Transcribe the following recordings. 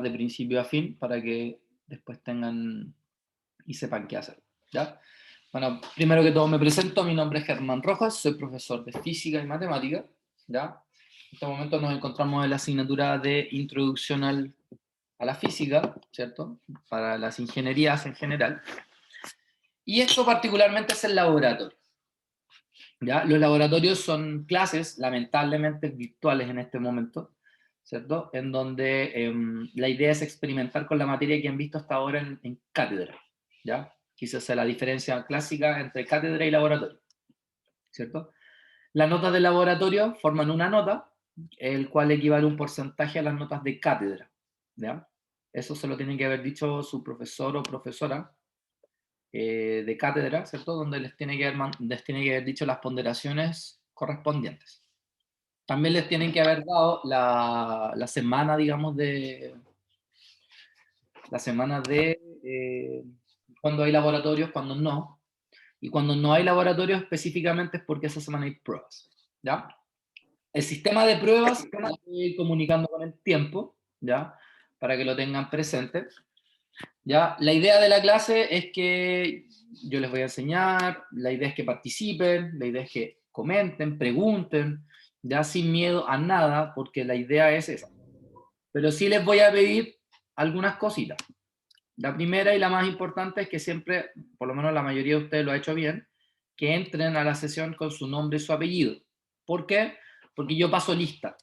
de principio a fin para que después tengan y sepan qué hacer, ¿ya? Bueno, primero que todo me presento, mi nombre es Germán Rojas, soy profesor de física y matemática, ¿ya? En este momento nos encontramos en la asignatura de introducción a la física, ¿cierto? Para las ingenierías en general. Y esto particularmente es el laboratorio, ¿ya? Los laboratorios son clases, lamentablemente virtuales en este momento, ¿cierto? En donde la idea es experimentar con la materia que han visto hasta ahora en cátedra, ¿ya? Quizás sea la diferencia clásica entre cátedra y laboratorio, ¿cierto? Las notas de laboratorio forman una nota, el cual equivale a un porcentaje a las notas de cátedra, ¿ya? Eso se lo tiene que haber dicho su profesor o profesora de cátedra, ¿cierto? Donde les tiene que haber dicho las ponderaciones correspondientes. También les tienen que haber dado la semana, digamos, de cuando hay laboratorios, cuando no. Y cuando no hay laboratorios específicamente es porque esa semana hay pruebas, ¿ya? El sistema de pruebas se va comunicando con el tiempo, ¿ya? Para que lo tengan presente. ¿Ya? La idea de la clase es que yo les voy a enseñar, la idea es que participen, la idea es que comenten, pregunten, ya sin miedo a nada, porque la idea es esa. Pero sí les voy a pedir algunas cositas. La primera y la más importante es que siempre, por lo menos la mayoría de ustedes lo ha hecho bien, que entren a la sesión con su nombre y su apellido. ¿Por qué? Porque yo paso lista.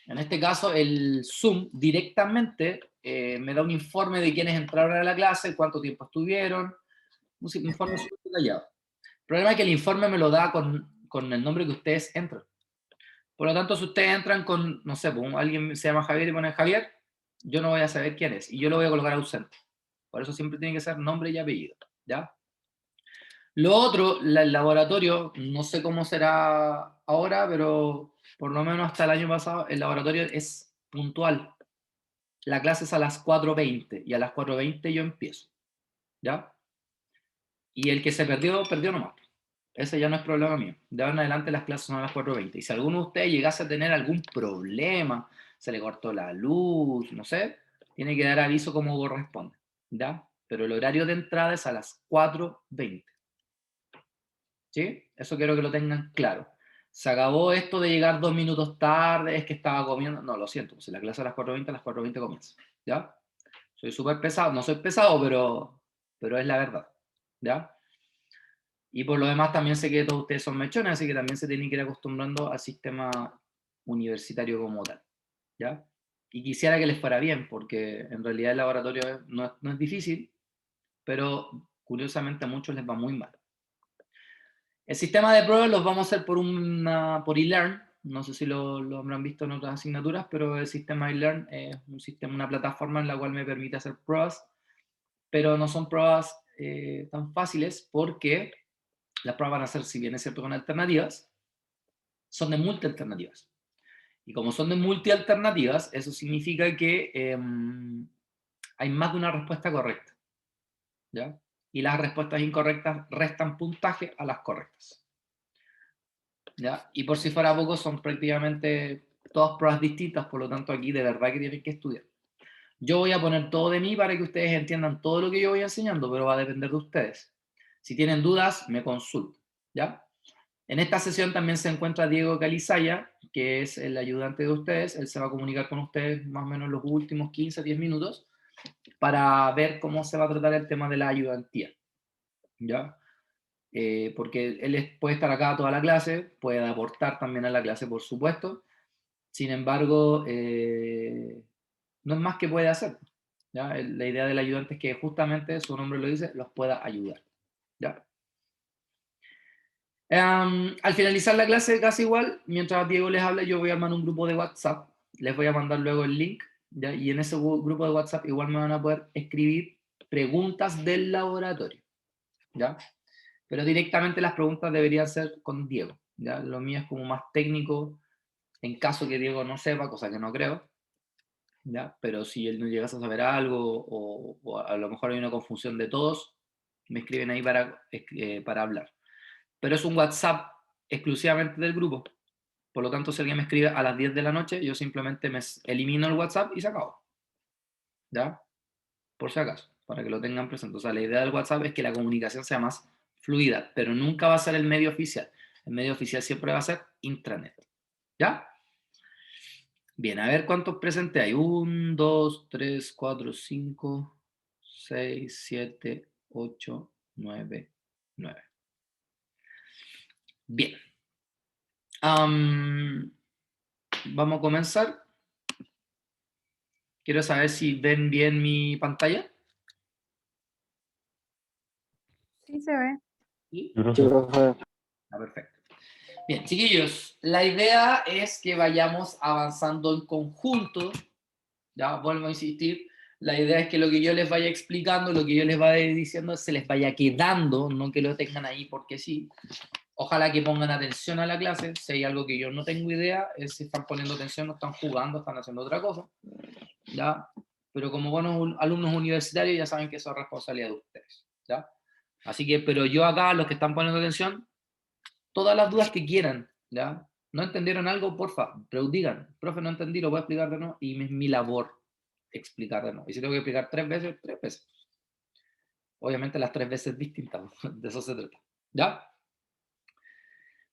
En este caso, el Zoom directamente me da un informe de quiénes entraron a la clase, cuánto tiempo estuvieron, un informe súper detallado. El problema es que el informe me lo da con el nombre que ustedes entran. Por lo tanto, si ustedes entran con, no sé, pues, alguien se llama Javier y pone Javier, yo no voy a saber quién es, y yo lo voy a colocar ausente. Por eso siempre tiene que ser nombre y apellido, ¿ya? Lo otro, el laboratorio, no sé cómo será ahora, pero por lo menos hasta el año pasado, el laboratorio es puntual. La clase es a las 4:20 y a las 4:20 yo empiezo, ¿ya? Y el que se perdió, perdió nomás. Ese ya no es problema mío. De ahora en adelante las clases son a las 4:20. Y si alguno de ustedes llegase a tener algún problema, se le cortó la luz, no sé, tiene que dar aviso como corresponde, ¿ya? Pero el horario de entrada es a las 4:20. ¿Sí? Eso quiero que lo tengan claro. Se acabó esto de llegar 2 minutos tarde, es que estaba comiendo. No, lo siento, si la clase a las 4:20, a las 4:20 comienza. ¿Ya? Soy súper pesado, no soy pesado, pero es la verdad. ¿Ya? Y por lo demás también sé que todos ustedes son mechones, así que también se tienen que ir acostumbrando al sistema universitario como tal. ¿Ya? Y quisiera que les fuera bien, porque en realidad el laboratorio no es difícil, pero curiosamente a muchos les va muy mal. El sistema de pruebas los vamos a hacer por eLearn. No sé si lo habrán visto en otras asignaturas, pero el sistema eLearn es una plataforma en la cual me permite hacer pruebas, pero no son pruebas tan fáciles porque las pruebas van a ser, si bien es cierto, con alternativas, son de multi-alternativas. Y como son de multi-alternativas, eso significa que hay más de una respuesta correcta, ¿ya? Y las respuestas incorrectas restan puntaje a las correctas. ¿Ya? Y por si fuera poco, son prácticamente todas pruebas distintas, por lo tanto aquí de verdad que tienen que estudiar. Yo voy a poner todo de mí para que ustedes entiendan todo lo que yo voy enseñando, pero va a depender de ustedes. Si tienen dudas, me consultan, ¿ya? En esta sesión también se encuentra Diego Calizaya, que es el ayudante de ustedes. Él se va a comunicar con ustedes más o menos los últimos 15, 10 minutos para ver cómo se va a tratar el tema de la ayudantía, ¿ya? Porque él puede estar acá toda la clase, puede aportar también a la clase, por supuesto. Sin embargo, no es más que puede hacer. ¿Ya? La idea del ayudante es que justamente, su nombre lo dice, los pueda ayudar. ¿Ya? Al finalizar la clase, casi igual, mientras Diego les habla, yo voy a armar un grupo de WhatsApp. Les voy a mandar luego el link. ¿Ya? Y en ese grupo de WhatsApp igual me van a poder escribir preguntas del laboratorio. ¿Ya? Pero directamente las preguntas deberían ser con Diego, ¿ya? Lo mío es como más técnico, en caso que Diego no sepa, cosa que no creo, ¿ya? Pero si él no llegase a saber algo, o a lo mejor hay una confusión de todos, me escriben ahí para hablar. Pero es un WhatsApp exclusivamente del grupo, por lo tanto, si alguien me escribe a las 10 de la noche, yo simplemente me elimino el WhatsApp y se acabó. ¿ya? Por si acaso, para que lo tengan presente. O sea, la idea del WhatsApp es que la comunicación sea más fluida, pero nunca va a ser el medio oficial. El medio oficial siempre va a ser intranet, ¿ya? Bien, a ver cuántos presentes hay. 1, 2, 3, 4, 5, 6, 7, 8, 9, 9. Bien. Vamos a comenzar. Quiero saber si ven bien mi pantalla. Sí, se ve. ¿Sí? Sí, profe. Perfecto. Bien, chiquillos, la idea es que vayamos avanzando en conjunto. Ya, vuelvo a insistir. La idea es que lo que yo les vaya explicando, lo que yo les vaya diciendo, se les vaya quedando, no que lo tengan ahí porque sí. Ojalá que pongan atención a la clase. Si hay algo que yo no tengo idea, es si están poniendo atención, no están jugando, están haciendo otra cosa. ¿Ya? Pero como buenos alumnos universitarios ya saben que eso es responsabilidad de ustedes. ¿Ya? Así que, pero yo acá, los que están poniendo atención, todas las dudas que quieran, ¿ya? ¿No entendieron algo? Porfa, pero digan, profe, no entendí, lo voy a explicar de nuevo, y es mi labor explicar de nuevo. Y si tengo que explicar 3 veces, 3 veces. Obviamente las 3 veces distintas, de eso se trata. ¿Ya?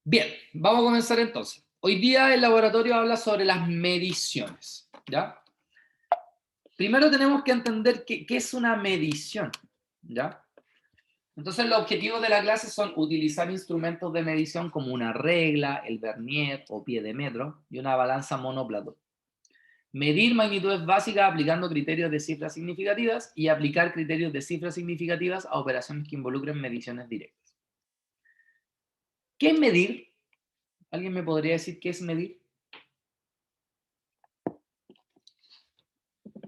Bien, vamos a comenzar entonces. Hoy día el laboratorio habla sobre las mediciones, ¿ya? Primero tenemos que entender qué es una medición, ¿ya? Entonces los objetivos de la clase son utilizar instrumentos de medición como una regla, el vernier o pie de metro y una balanza monóplato. Medir magnitudes básicas aplicando criterios de cifras significativas y aplicar criterios de cifras significativas a operaciones que involucren mediciones directas. ¿Qué es medir? ¿Alguien me podría decir qué es medir?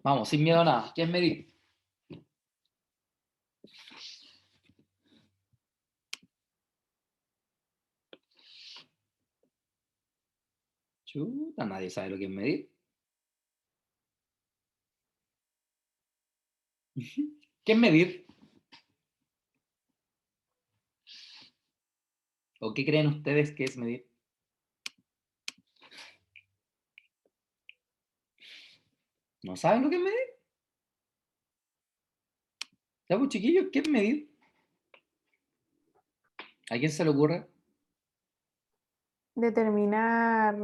Vamos, sin miedo a nada. ¿Qué es medir? Chuta, nadie sabe lo que es medir. ¿Qué es medir? ¿O qué creen ustedes que es medir? ¿No saben lo que es medir? ¿Ya, pues, chiquillos? ¿Qué es medir? ¿A quién se le ocurre? Determinar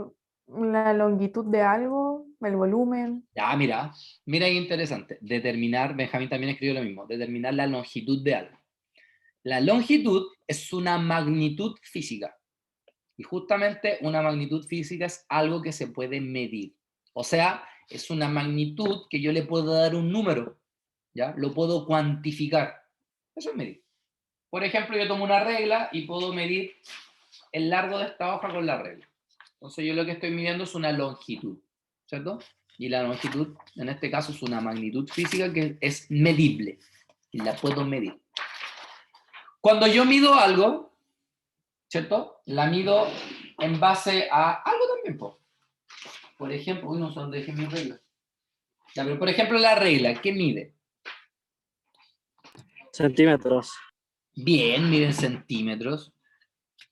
la longitud de algo, el volumen. Ya, mira qué interesante. Determinar, Benjamín también escribió lo mismo, determinar la longitud de algo. La longitud es una magnitud física. Y justamente una magnitud física es algo que se puede medir. O sea, es una magnitud que yo le puedo dar un número, ¿ya? Lo puedo cuantificar. Eso es medir. Por ejemplo, yo tomo una regla y puedo medir el largo de esta hoja con la regla. Entonces yo lo que estoy midiendo es una longitud, ¿cierto? Y la longitud, en este caso, es una magnitud física que es medible y la puedo medir. Cuando yo mido algo, ¿cierto? La mido en base a algo también, por ejemplo, uy, no sé dónde dejé mi regla. Ya, pero por ejemplo, la regla, ¿qué mide? Centímetros. Bien, mide en centímetros.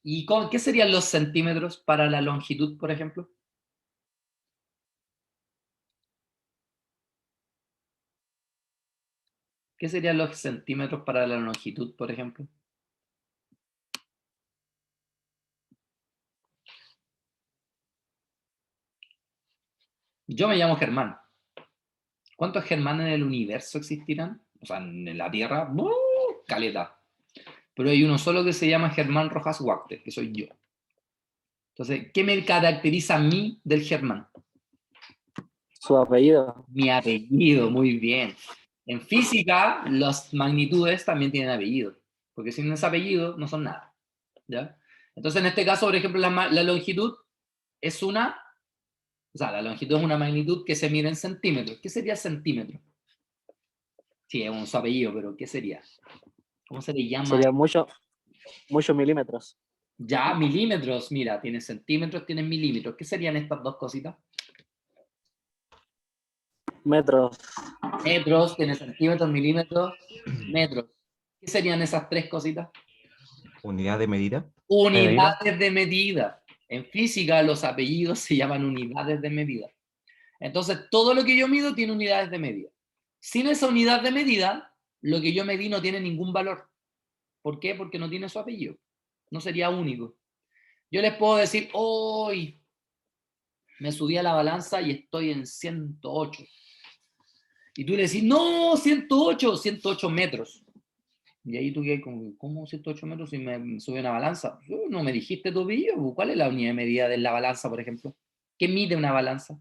¿Y qué serían los centímetros para la longitud, por ejemplo? ¿Qué serían los centímetros para la longitud, por ejemplo? Yo me llamo Germán. ¿Cuántos Germán en el universo existirán? O sea, en la Tierra, caleta. Pero hay uno solo que se llama Germán Rojas Huarte, que soy yo. Entonces, ¿qué me caracteriza a mí del Germán? Su apellido. Mi apellido, muy bien. En física, las magnitudes también tienen apellido, porque sin ese apellido no son nada. ¿Ya? Entonces, en este caso, por ejemplo, la longitud es una, o sea, la longitud es una magnitud que se mide en centímetros. ¿Qué sería centímetro? Sí, es un su apellido, pero ¿qué sería? ¿Cómo se le llama? Sería muchos milímetros. Ya, milímetros, mira, tienes centímetros, tienes milímetros. ¿Qué serían estas dos cositas? Metros. Metros, tienes centímetros, milímetros, metros. ¿Qué serían esas tres cositas? ¿Unidad de medida? Unidades de medida. En física los apellidos se llaman unidades de medida. Entonces, todo lo que yo mido tiene unidades de medida. Sin esa unidad de medida, lo que yo medí no tiene ningún valor. ¿Por qué? Porque no tiene su apellido. No sería único. Yo les puedo decir, hoy me subí a la balanza y estoy en 108. Y tú le decís, no, 108, 108 metros. Y ahí tú quedas como, ¿cómo 108 metros si me subí a una balanza? No me dijiste tu apellido. ¿Cuál es la unidad de medida de la balanza, por ejemplo? ¿Qué mide una balanza?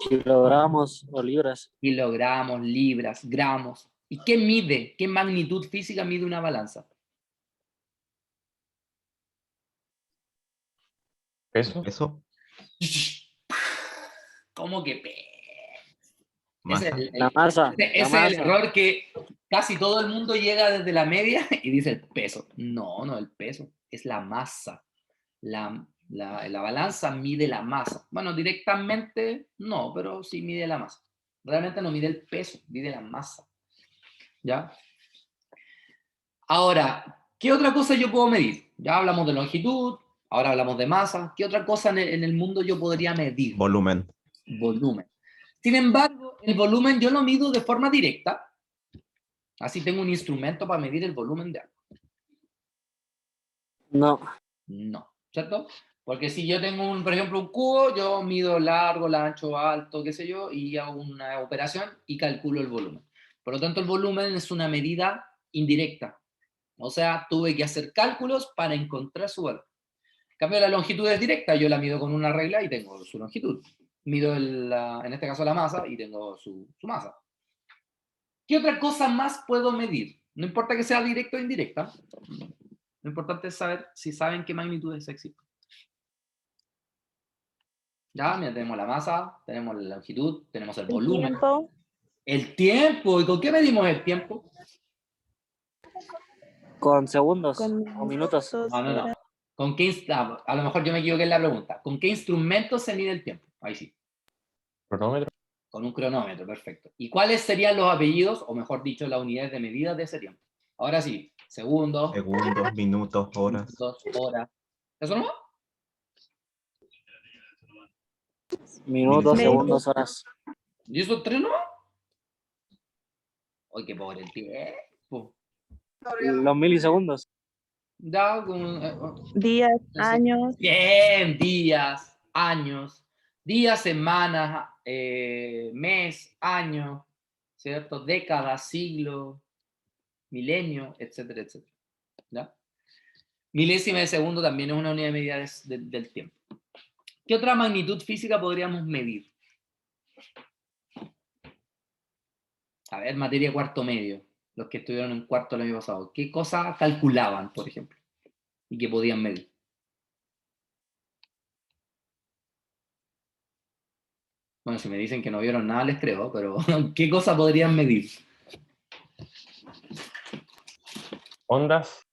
Kilogramos o libras. Kilogramos, libras, gramos. ¿Y qué mide? ¿Qué magnitud física mide una balanza? ¿Peso? Eso, ¿Cómo que masa, La masa. ese La es el masa. error que casi todo el mundo llega desde la media y dice el peso. No, no el peso, es la masa. La balanza mide la masa. Bueno, directamente no, pero sí mide la masa. Realmente no mide el peso, mide la masa. ¿Ya? Ahora, ¿qué otra cosa yo puedo medir? Ya hablamos de longitud, ahora hablamos de masa. ¿Qué otra cosa en el mundo yo podría medir? volumen, Volumen. Sin embargo, el volumen yo lo mido de forma directa. Así tengo un instrumento para medir el volumen de algo. No. No, ¿cierto? Porque si yo tengo, por ejemplo, un cubo, yo mido largo, ancho, alto, qué sé yo, y hago una operación y calculo el volumen. Por lo tanto, el volumen es una medida indirecta. O sea, tuve que hacer cálculos para encontrar su valor. En cambio, la longitud es directa, yo la mido con una regla y tengo su longitud. Mido, en este caso, la masa y tengo su masa. ¿Qué otra cosa más puedo medir? No importa que sea directa o indirecta. Lo importante es saber si saben qué magnitudes existen. Ya, mira, tenemos la masa, tenemos la longitud, tenemos el volumen. Tiempo. El tiempo. ¿Y con qué medimos el tiempo? Con segundos Con o minutos. No, no, no. ¿Con qué a lo mejor yo me equivoqué en la pregunta. ¿Con qué instrumento se mide el tiempo? Ahí sí. ¿Cronómetro? Con un cronómetro, perfecto. ¿Y cuáles serían los apellidos, o mejor dicho, las unidades de medida de ese tiempo? Ahora sí, segundos, segundos, minutos, horas, minutos, horas. ¿Eso no? Minutos, milisegundos, segundos, horas. ¿Y esos tres no? ¡Ay, qué pobre el tiempo! Los milisegundos. Ya, Días, años. bien, días, años, días, semanas, mes, año, ¿cierto? Décadas, siglo, milenio, etcétera, etcétera. ¿Ya? Milésima de segundo también es una unidad de medida del tiempo. ¿Qué otra magnitud física podríamos medir? A ver, materia de cuarto medio, los que estuvieron en cuarto el año pasado. ¿Qué cosa calculaban, por ejemplo? Y que podían medir. Bueno, si me dicen que no vieron nada, les creo, pero ¿qué cosa podrían medir? ¿Ondas?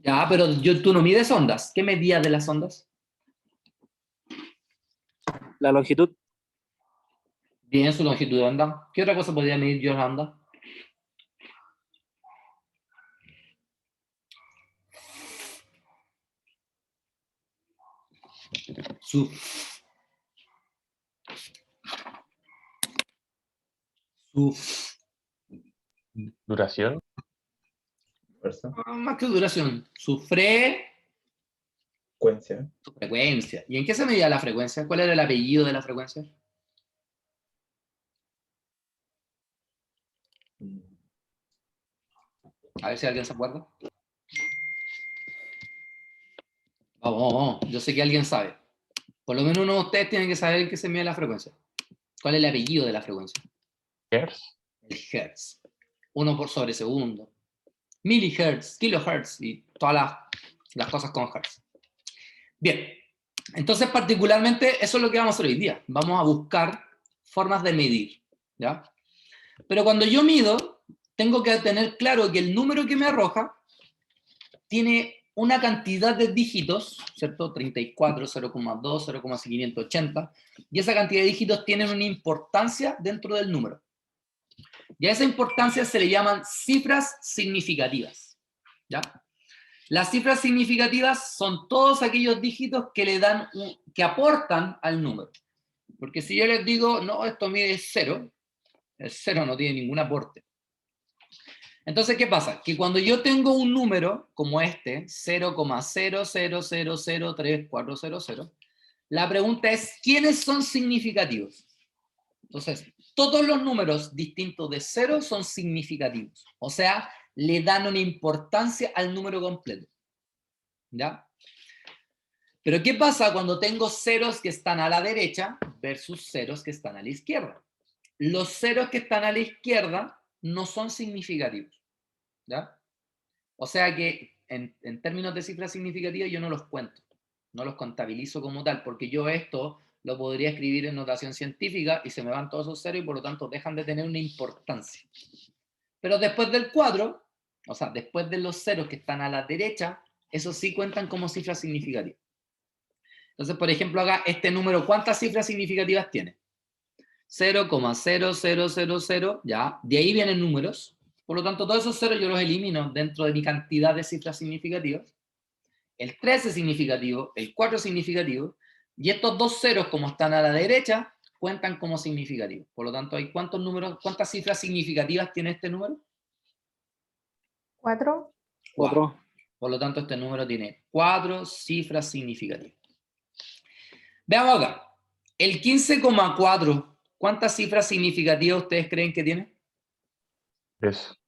Ya, pero tú no mides ondas. ¿Qué medías de las ondas? La longitud. Bien, su longitud de onda. ¿Qué otra cosa podría medir yo en la onda? Su ¿Duración? fuerza, más que duración. Su frecuencia, frecuencia. ¿Y en qué se medía la frecuencia? ¿Cuál era el apellido de la frecuencia? A ver si alguien se acuerda. Vamos, vamos. Yo sé que alguien sabe. Por lo menos uno de ustedes tiene que saber en qué se mide la frecuencia. ¿Cuál es el apellido de la frecuencia? ¿Hertz? El hertz. 1 por sobre segundo. Milihertz, kilohertz y todas las cosas con hertz. Bien. Entonces, particularmente, eso es lo que vamos a hacer hoy día. Vamos a buscar formas de medir. ¿Ya? Pero cuando yo mido, tengo que tener claro que el número que me arroja tiene una cantidad de dígitos, ¿cierto? 34, 0,2, 0,580, y esa cantidad de dígitos tienen una importancia dentro del número. Y a esa importancia se le llaman cifras significativas, ¿ya? Las cifras significativas son todos aquellos dígitos que le dan, que aportan al número. Porque si yo les digo, no, esto mide 0, el 0 no tiene ningún aporte. Entonces, ¿qué pasa? Que cuando yo tengo un número como este, 0,0003400, la pregunta es, ¿quiénes son significativos? Entonces, todos los números distintos de 0 son significativos. O sea, le dan una importancia al número completo. ¿Ya? Pero ¿qué pasa cuando tengo ceros que están a la derecha versus ceros que están a la izquierda? Los ceros que están a la izquierda no son significativos. ¿Ya? O sea que en términos de cifras significativas yo no los cuento, no los contabilizo como tal, porque yo esto lo podría escribir en notación científica y se me van todos esos ceros y por lo tanto dejan de tener una importancia. Pero después del cuadro, o sea, después de los ceros que están a la derecha, esos sí cuentan como cifras significativas. Entonces, por ejemplo, acá este número, ¿cuántas cifras significativas tiene? 0,0000, ya, de ahí vienen números. Por lo tanto, todos esos ceros yo los elimino dentro de mi cantidad de cifras significativas. El 3 es significativo, el 4 es significativo, y estos dos ceros, como están a la derecha, cuentan como significativos. Por lo tanto, ¿hay cuántos números, cuántas cifras significativas tiene este número? 4. 4. Por lo tanto, este número tiene 4 cifras significativas. Veamos acá. El 15,4, ¿cuántas cifras significativas ustedes creen que tiene? 3.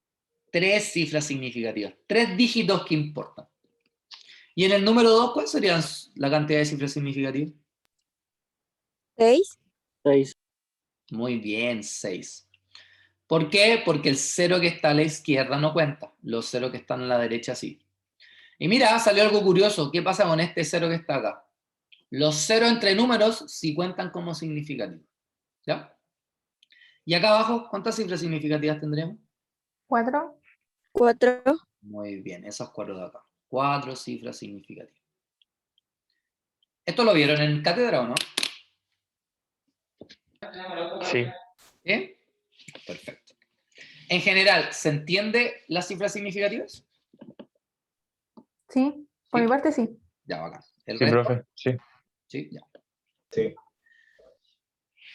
3 cifras significativas. 3 dígitos que importan. Y en el número 2, ¿cuál sería la cantidad de cifras significativas? 6. 6. Muy bien, 6. ¿Por qué? Porque el 0 que está a la izquierda no cuenta. Los 0 que están a la derecha sí. Y mira, salió algo curioso. ¿Qué pasa con este 0 que está acá? Los 0 entre números sí cuentan como significativos. ¿Ya? Y acá abajo, ¿cuántas cifras significativas tendremos? 4. 4. Muy bien, esos 4 de acá. 4 cifras significativas. ¿Esto lo vieron en cátedra o no? Sí. ¿Sí? Perfecto. En general, ¿se entiende las cifras significativas? Sí, por Sí. mi parte sí. Ya, bacán. ¿El Sí, resto? profe. Sí. Sí, ya. Sí.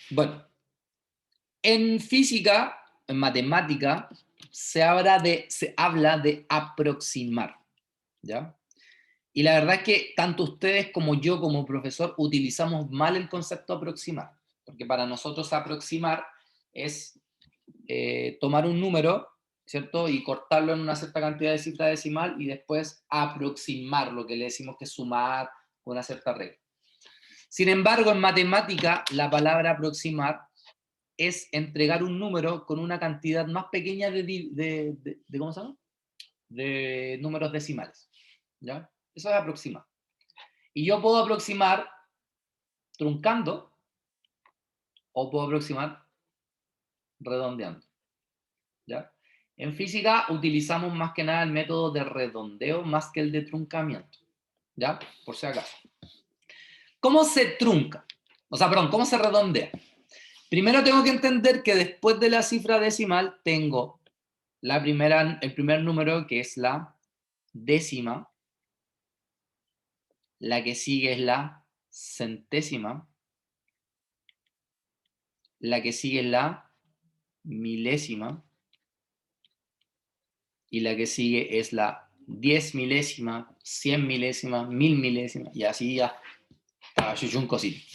Bueno, en física, en matemática, se habla de aproximar, ¿ya? Y la verdad es que tanto ustedes como yo como profesor utilizamos mal el concepto aproximar, porque para nosotros aproximar es tomar un número, ¿cierto? Y cortarlo en una cierta cantidad de cifra decimal y después aproximar, lo que le decimos que es sumar con una cierta regla. Sin embargo, en matemática, la palabra aproximar es entregar un número con una cantidad más pequeña de ¿cómo se llama? De números decimales. ¿Ya? Eso es aproximar. Y yo puedo aproximar truncando o puedo aproximar redondeando. ¿Ya? En física utilizamos más que nada el método de redondeo más que el de truncamiento. ¿Ya? Por si acaso. ¿Cómo se trunca? O sea, perdón, ¿cómo se redondea? Primero tengo que entender que después de la cifra decimal tengo el primer número, que es la décima, la que sigue es la centésima, la que sigue es la milésima, y la que sigue es la 10 milésima, 100 milésima, 1000 milésima, y así ya está un cosito.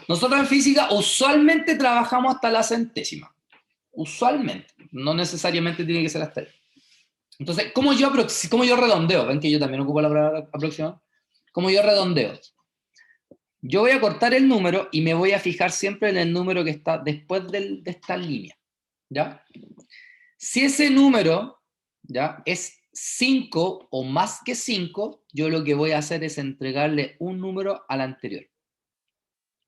Nosotros en física usualmente trabajamos hasta la centésima. Usualmente, no necesariamente tiene que ser hasta ahí. Entonces, ¿cómo yo redondeo? Ven que yo también ocupo la palabra aproximar. ¿Cómo yo redondeo? Yo voy a cortar el número y me voy a fijar siempre en el número que está después de esta línea. ¿Ya? Si ese número, ¿ya?, es 5 o más que 5, yo lo que voy a hacer es entregarle un número al anterior.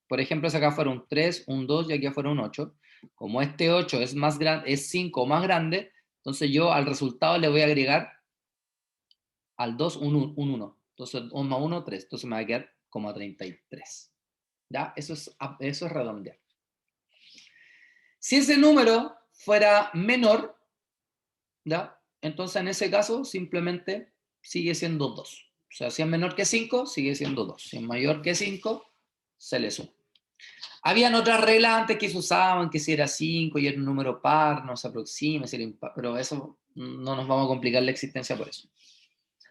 Por ejemplo, si acá fuera un 3, un 2 y aquí fuera un 8. Como este 8 es más grande, es 5 o más grande, entonces yo al resultado le voy a agregar al 2 un 1. Entonces 1 más 1, 3. Entonces me va a quedar como 33. ¿Ya? Eso es redondear. Si ese número fuera menor, ¿ya?, entonces en ese caso simplemente sigue siendo 2. O sea, si es menor que 5, sigue siendo 2. Si es mayor que 5, se le suma. Habían otras reglas antes que se usaban, que si era 5 y era un número par, no se aproxima, si era impar, pero eso no nos vamos a complicar la existencia por eso.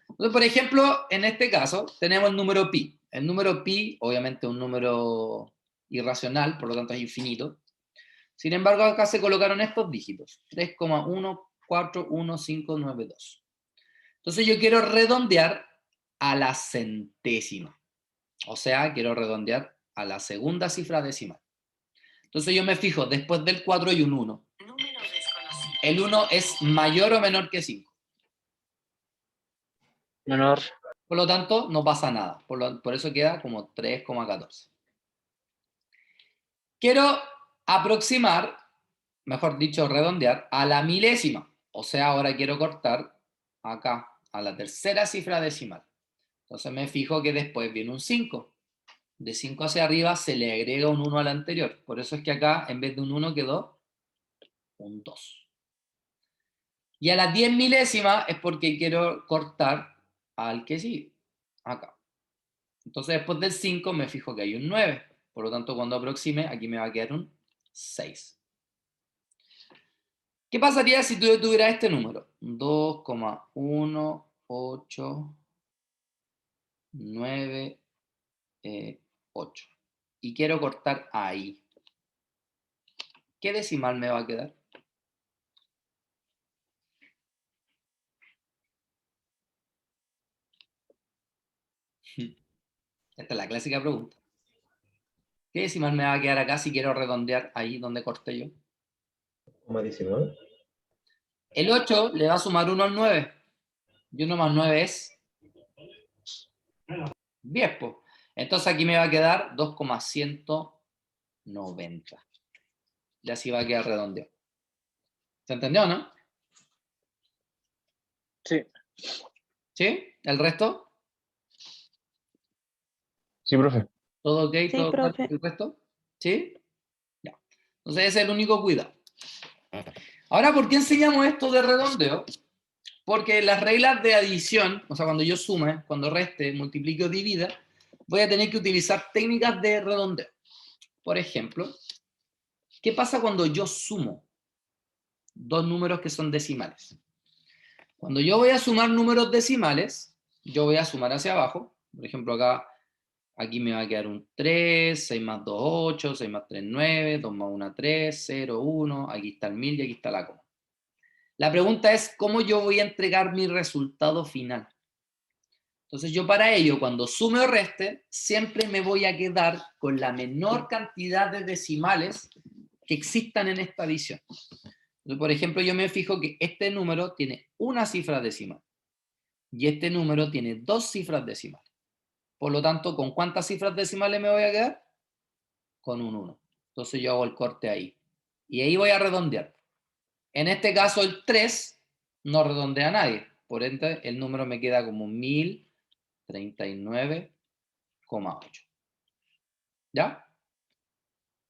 Entonces, por ejemplo, en este caso, tenemos el número pi. El número pi, obviamente, es un número irracional, por lo tanto es infinito. Sin embargo, acá se colocaron estos dígitos, 3,141592. Entonces yo quiero redondear a la centésima. O sea, quiero redondear a la segunda cifra decimal. Entonces yo me fijo, después del 4 hay un 1. El 1 es mayor o menor que 5. Menor. Por lo tanto, no pasa nada. Por eso queda como 3,14. Quiero aproximar, mejor dicho, redondear, a la milésima. O sea, ahora quiero cortar acá, a la tercera cifra decimal. Entonces me fijo que después viene un 5. De 5 hacia arriba se le agrega un 1 al anterior. Por eso es que acá, en vez de un 1, quedó un 2. Y a las 10 milésimas es porque quiero cortar al que sigue, acá. Entonces después del 5 me fijo que hay un 9. Por lo tanto, cuando aproxime, aquí me va a quedar un 6. ¿Qué pasaría si tú tuvieras este número? 2,189,8. Y quiero cortar ahí. ¿Qué decimal me va a quedar? Esta es la clásica pregunta. ¿Qué decimal me va a quedar acá si quiero redondear ahí donde corté yo? 19. El 8 le va a sumar 1 al 9. Y 1 más 9 es 10. Po. Entonces aquí me va a quedar 2,190. Y así va a quedar redondeado. ¿Se entendió, no? Sí. ¿Sí? ¿El resto? Sí, profe. ¿Todo ok? Sí, ¿Todo profe. ¿El resto? ¿Sí? Ya. Entonces ese es el único cuidado. Ahora, ¿por qué enseñamos esto de redondeo? Porque las reglas de adición, o sea, cuando yo sume, cuando reste, multiplique o divida, voy a tener que utilizar técnicas de redondeo. Por ejemplo, ¿qué pasa cuando yo sumo dos números que son decimales? Cuando yo voy a sumar números decimales, yo voy a sumar hacia abajo. Por ejemplo, aquí me va a quedar un 3, 6 más 2, 8, 6 más 3, 9, 2 más 1, 3, 0, 1, aquí está el 1000 y aquí está la coma. La pregunta es, ¿cómo yo voy a entregar mi resultado final? Entonces yo para ello, cuando sume o reste, siempre me voy a quedar con la menor cantidad de decimales que existan en esta adición. Entonces, por ejemplo, yo me fijo que este número tiene una cifra decimal y este número tiene dos cifras decimales. Por lo tanto, ¿con cuántas cifras decimales me voy a quedar? Con un 1. Entonces yo hago el corte ahí. Y ahí voy a redondear. En este caso, el 3 no redondea a nadie. Por ende, el número me queda como 1039,8. ¿Ya?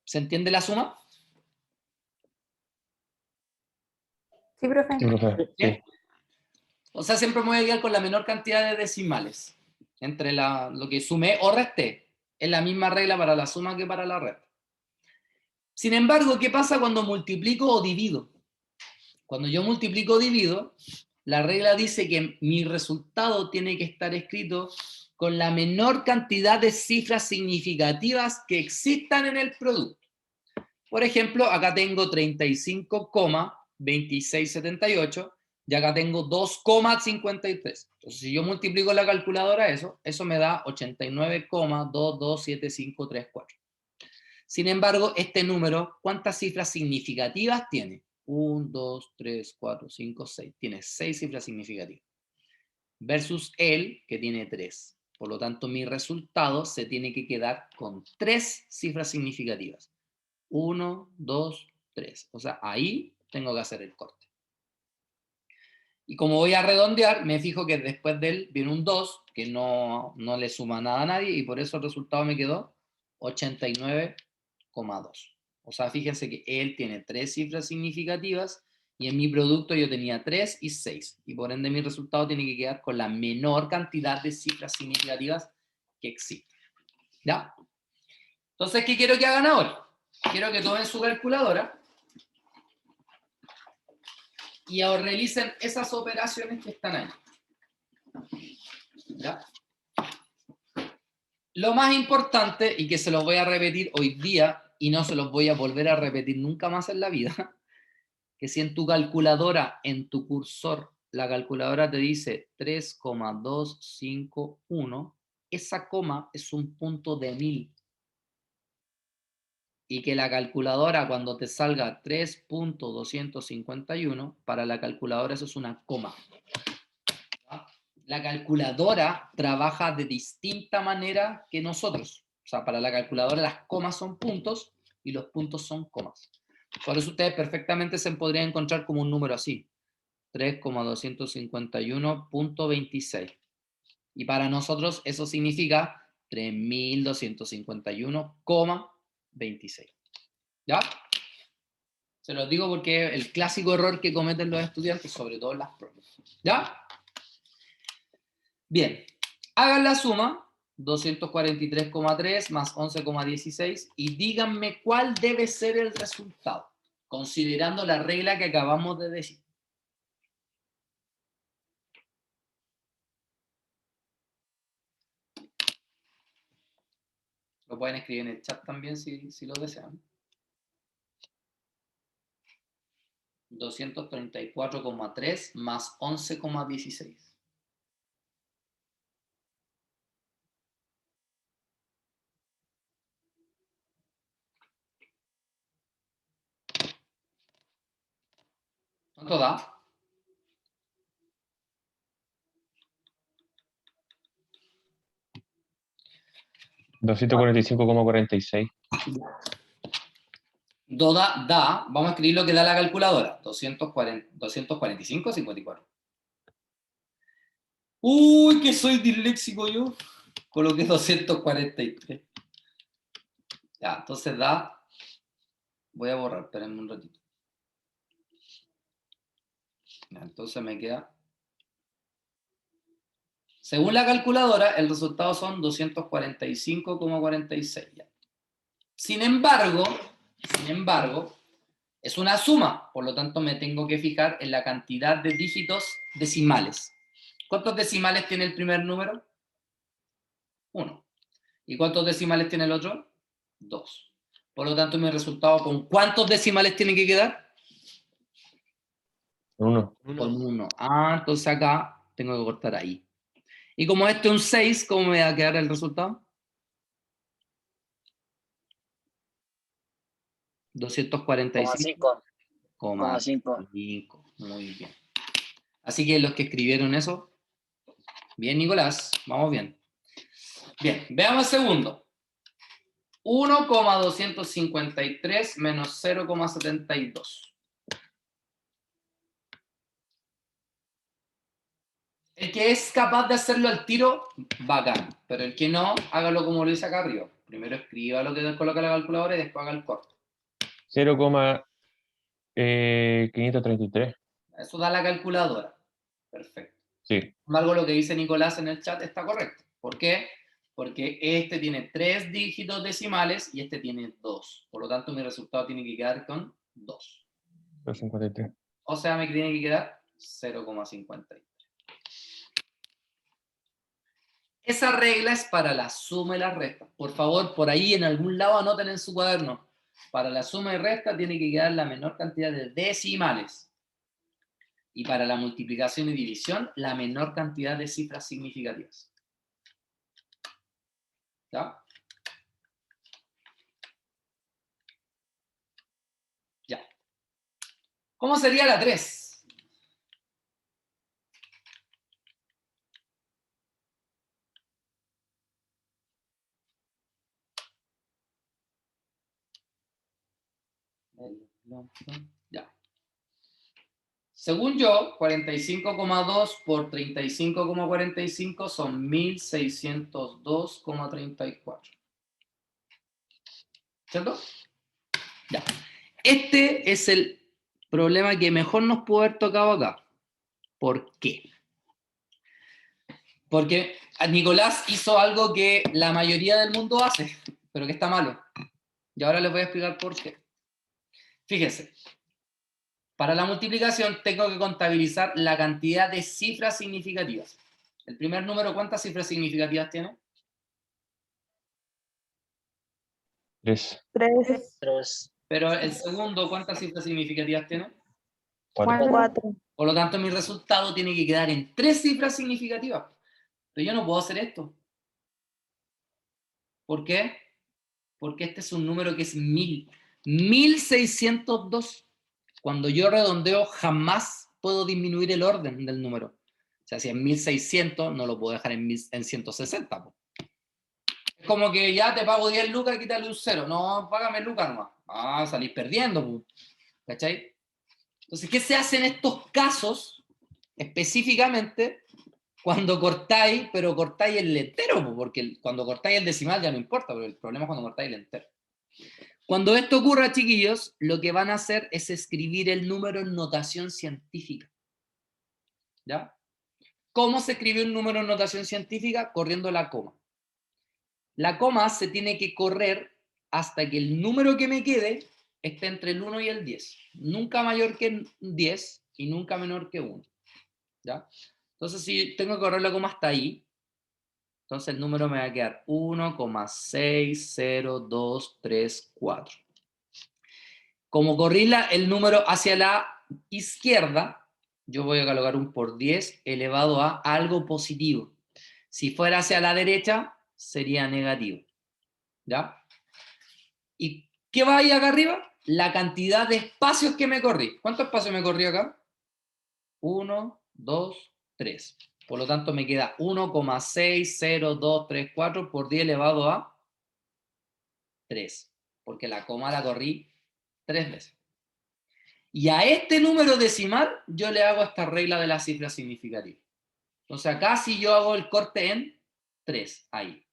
¿Se entiende la suma? Sí, profe. Sí, profe. ¿Bien? Sí. O sea, siempre me voy a quedar con la menor cantidad de decimales entre lo que sumé o resté. Es la misma regla para la suma que para la resta. Sin embargo, ¿qué pasa cuando multiplico o divido? Cuando yo multiplico o divido, la regla dice que mi resultado tiene que estar escrito con la menor cantidad de cifras significativas que existan en el producto. Por ejemplo, acá tengo 35,2678 y acá tengo 2,53. Entonces, si yo multiplico la calculadora eso me da 89,227534. Sin embargo, este número, ¿cuántas cifras significativas tiene? 1, 2, 3, 4, 5, 6. Tiene 6 cifras significativas. Versus él, que tiene 3. Por lo tanto, mi resultado se tiene que quedar con 3 cifras significativas. 1, 2, 3. O sea, ahí tengo que hacer el corte. Y como voy a redondear, me fijo que después de él viene un 2, que no le suma nada a nadie, y por eso el resultado me quedó 89,2. O sea, fíjense que él tiene 3 cifras significativas, y en mi producto yo tenía 3 y 6. Y por ende mi resultado tiene que quedar con la menor cantidad de cifras significativas que existen. ¿Ya? Entonces, ¿qué quiero que hagan ahora? Quiero que tomen su calculadora y ahora realicen esas operaciones que están ahí. ¿Ya? Lo más importante, y que se los voy a repetir hoy día, y no se los voy a volver a repetir nunca más en la vida, que si en tu calculadora, en tu cursor, la calculadora te dice 3,251, esa coma es un punto de 1000. Y que la calculadora, cuando te salga 3.251, para la calculadora eso es una coma. ¿Ya? La calculadora trabaja de distinta manera que nosotros. O sea, para la calculadora las comas son puntos y los puntos son comas. Por eso ustedes perfectamente se podrían encontrar como un número así. 3,251.26. Y para nosotros eso significa 3.251,26. ¿Ya? Se los digo porque es el clásico error que cometen los estudiantes, sobre todo en las pruebas. ¿Ya? Bien. Hagan la suma, 243,3 más 11,16, y díganme cuál debe ser el resultado, considerando la regla que acabamos de decir. Lo pueden escribir en el chat también si lo desean. 234,3 más 11,16. ¿Cuánto da? $245,46. Vamos a escribir lo que da la calculadora. 245 o 54. Uy, que soy disléxico yo. Coloqué 243. Ya, entonces da. Voy a borrar, espérenme un ratito. Ya, entonces me queda. Según la calculadora, el resultado son 245,46. Sin embargo, es una suma, por lo tanto me tengo que fijar en la cantidad de dígitos decimales. ¿Cuántos decimales tiene el primer número? 1. ¿Y cuántos decimales tiene el otro? 2. Por lo tanto, mi resultado, ¿con cuántos decimales tiene que quedar? 1. Con 1. Ah, entonces acá tengo que cortar ahí. Y como este es un 6, ¿cómo me va a quedar el resultado? 245,5. Muy bien. Así que los que escribieron eso, bien, Nicolás, vamos bien. Bien, veamos el segundo. 1,253 menos 0,72. El que es capaz de hacerlo al tiro, bacán. Pero el que no, hágalo como lo dice acá arriba. Primero escriba lo que coloca la calculadora y después haga el corte. 0,533. Eso da la calculadora. Perfecto. Sí. Sin embargo, lo que dice Nicolás en el chat está correcto. ¿Por qué? Porque este tiene 3 dígitos decimales y este tiene 2. Por lo tanto, mi resultado tiene que quedar con 2. 253. O sea, me tiene que quedar 0,53. Esa regla es para la suma y la resta. Por favor, por ahí en algún lado anoten en su cuaderno. Para la suma y resta tiene que quedar la menor cantidad de decimales. Y para la multiplicación y división, la menor cantidad de cifras significativas. ¿Ya? Ya. ¿Cómo sería la 3? Ya. Según yo, 45,2 por 35,45 son 1602,34. ¿Cierto? Ya. Este es el problema que mejor nos pudo haber tocado acá. ¿Por qué? Porque Nicolás hizo algo que la mayoría del mundo hace. pero que está malo. Y ahora les voy a explicar por qué. Fíjense, para la multiplicación tengo que contabilizar la cantidad de cifras significativas. El primer número, ¿cuántas cifras significativas tiene? 3, 3, 3. Pero el segundo, ¿cuántas cifras significativas tiene? 4. 4, Por lo tanto, mi resultado tiene que quedar en 3 cifras significativas. Pero yo no puedo hacer esto. ¿Por qué? Porque este es un número que es 1000. 1602. Cuando yo redondeo, jamás puedo disminuir el orden del número. O sea, si es 1600, no lo puedo dejar en 160. Po. Es como que ya te pago 10 lucas y quítale un 0. No, págame lucas nomás. Ah, salís perdiendo. Po. ¿Cachai? Entonces, ¿qué se hace en estos casos? Específicamente, cuando cortáis, pero cortáis el entero, po, porque cuando cortáis el decimal ya no importa, pero el problema es cuando cortáis el entero. Cuando esto ocurra, chiquillos, lo que van a hacer es escribir el número en notación científica. ¿Ya? ¿Cómo se escribe un número en notación científica? Corriendo la coma. La coma se tiene que correr hasta que el número que me quede esté entre el 1 y el 10. Nunca mayor que 10 y nunca menor que 1. ¿Ya? Entonces, si tengo que correr la coma hasta ahí, entonces el número me va a quedar 1,60234. Como corrí el número hacia la izquierda, yo voy a colocar un por 10 elevado a algo positivo. Si fuera hacia la derecha, sería negativo. ¿Ya? ¿Y qué va ahí acá arriba? La cantidad de espacios que me corrí. ¿Cuántos espacios me corrí acá? 1, 2, 3. Por lo tanto, me queda 1,60234 por 10 elevado a 3. Porque la coma la corrí 3 veces. Y a este número decimal yo le hago esta regla de la cifra significativa. Entonces acá si yo hago el corte en 3, ahí.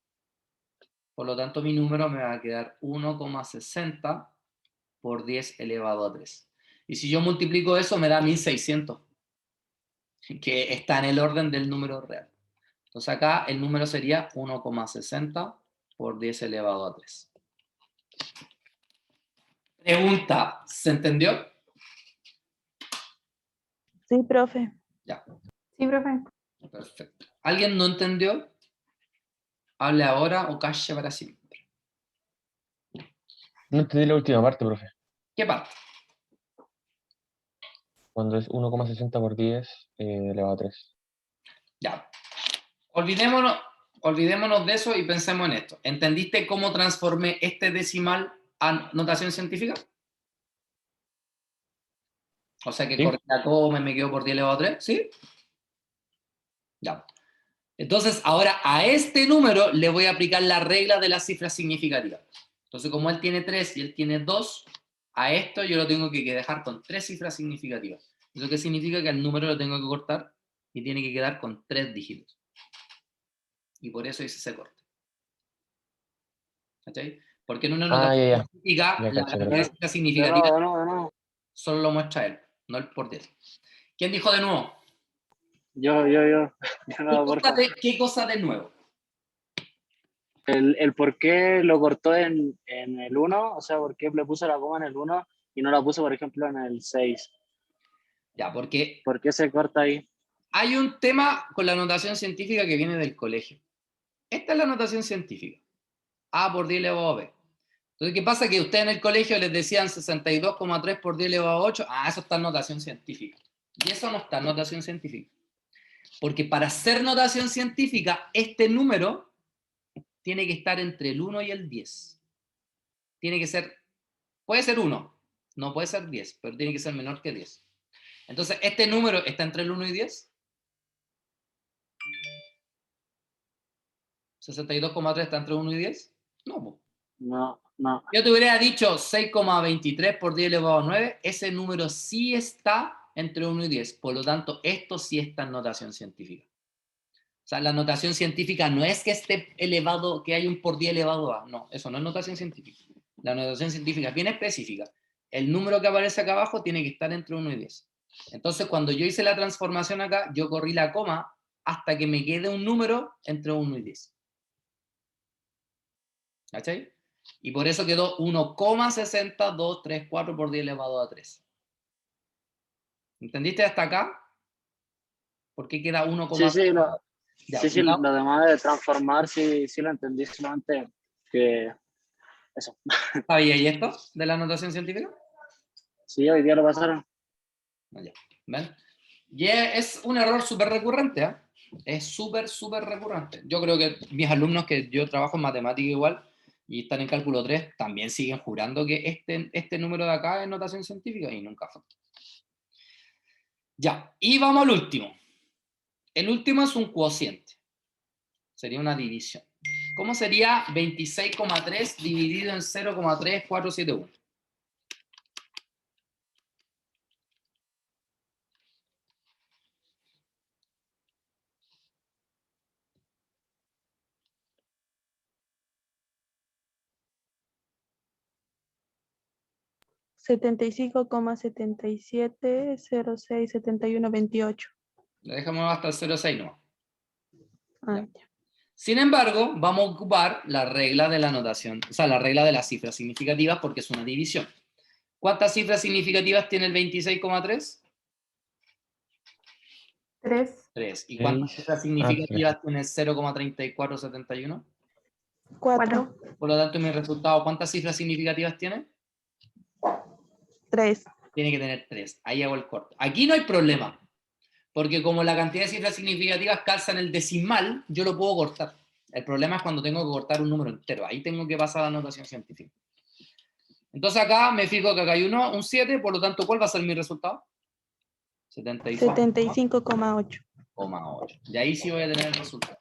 Por lo tanto mi número me va a quedar 1,60 por 10 elevado a 3. Y si yo multiplico eso me da 1600, que está en el orden del número real. Entonces acá el número sería 1,60 por 10 elevado a 3. Pregunta, ¿se entendió? Sí, profe. Ya. sí, profe. Perfecto. ¿Alguien no entendió? Hable ahora o calle para siempre. No entendí la última parte, profe. ¿Qué parte? Cuando es 1,60 por 10 elevado a 3. Ya. Olvidémonos de eso y pensemos en esto. ¿Entendiste cómo transformé este decimal a notación científica? O sea que Sí. corté la coma y me quedo por 10 elevado a 3, ¿sí? Ya. Entonces, ahora a este número le voy a aplicar la regla de las cifras significativas. Entonces, como él tiene 3 y él tiene 2, a esto yo lo tengo que dejar con 3 cifras significativas. ¿Eso qué significa? Que el número lo tengo que cortar y tiene que quedar con 3 dígitos. Y por eso hice ese corte. ¿Cachai? Porque en una notación ya. científica, Ya la caché, cantidad de profe. cifras De significativas nuevo, de nuevo. solo lo muestra él, no el por 10. ¿Quién dijo de nuevo? Yo. De nuevo, porfa. ¿Qué cosa de nuevo? El por qué lo cortó en el 1, o sea, por qué le puso la coma en el 1 y no la puso, por ejemplo, en el 6. Ya, porque ¿Por qué se corta ahí? hay un tema con la notación científica que viene del colegio. Esta es la notación científica. A por 10 elevado a B. Entonces, ¿qué pasa? Que ustedes en el colegio les decían 62,3 por 10 elevado a 8. Ah, eso está en notación científica. Y eso no está en notación científica. Porque para ser notación científica, este número tiene que estar entre el 1 y el 10. Tiene que ser, puede ser 1, no puede ser 10, pero tiene que ser menor que 10. Entonces, ¿este número está entre el 1 y 10? 62,3 está entre 1 y 10? No, po. No. Yo te hubiera dicho 6,23 por 10 elevado a 9, ese número sí está entre 1 y 10, por lo tanto, esto sí está en notación científica. O sea, la notación científica no es que esté elevado, que hay un por 10 elevado a, no, eso no es notación científica. La notación científica es bien específica. El número que aparece acá abajo tiene que estar entre 1 y 10. Entonces, cuando yo hice la transformación acá, yo corrí la coma hasta que me quede un número entre 1 y 10. ¿Cachai? Y por eso quedó 1,60234 por 10 elevado a 3. ¿Entendiste hasta acá? ¿Por qué queda 1, Sí, sí, ya, sí, lo demás de transformar, sí, sí lo entendí, solamente que eso. ¿Sabíais esto de la notación científica? Sí, hoy día lo pasaron. Ya, ¿ven? Y es un error súper recurrente, ¿eh? Es súper, súper recurrente. Yo creo que mis alumnos, que yo trabajo en matemática igual, y están en cálculo 3, también siguen jurando que este número de acá es notación científica, y nunca fue. Ya, y vamos al último. El último es un cociente. Sería una división. ¿Cómo sería 26,3 dividido en 0,3471? Setenta y 75,77067128. Le dejamos hasta el 0,6 no. Ah, Ya. Sin embargo, vamos a ocupar la regla de la notación, o sea, la regla de las cifras significativas, porque es una división. ¿Cuántas cifras significativas tiene el 26,3? 3, 3. ¿Y cuántas Seis. cifras significativas tiene el 0,3471? 4, Por lo tanto, mi resultado, ¿cuántas cifras significativas tiene? 3. Tiene que tener 3. Ahí hago el corte. Aquí no hay problema, porque como la cantidad de cifras significativas calza en el decimal, yo lo puedo cortar. El problema es cuando tengo que cortar un número entero. Ahí tengo que pasar a la notación científica. Entonces acá me fijo que acá hay un 7, por lo tanto, ¿cuál va a ser mi resultado? 75,8. 75,8. Y ahí sí voy a tener el resultado.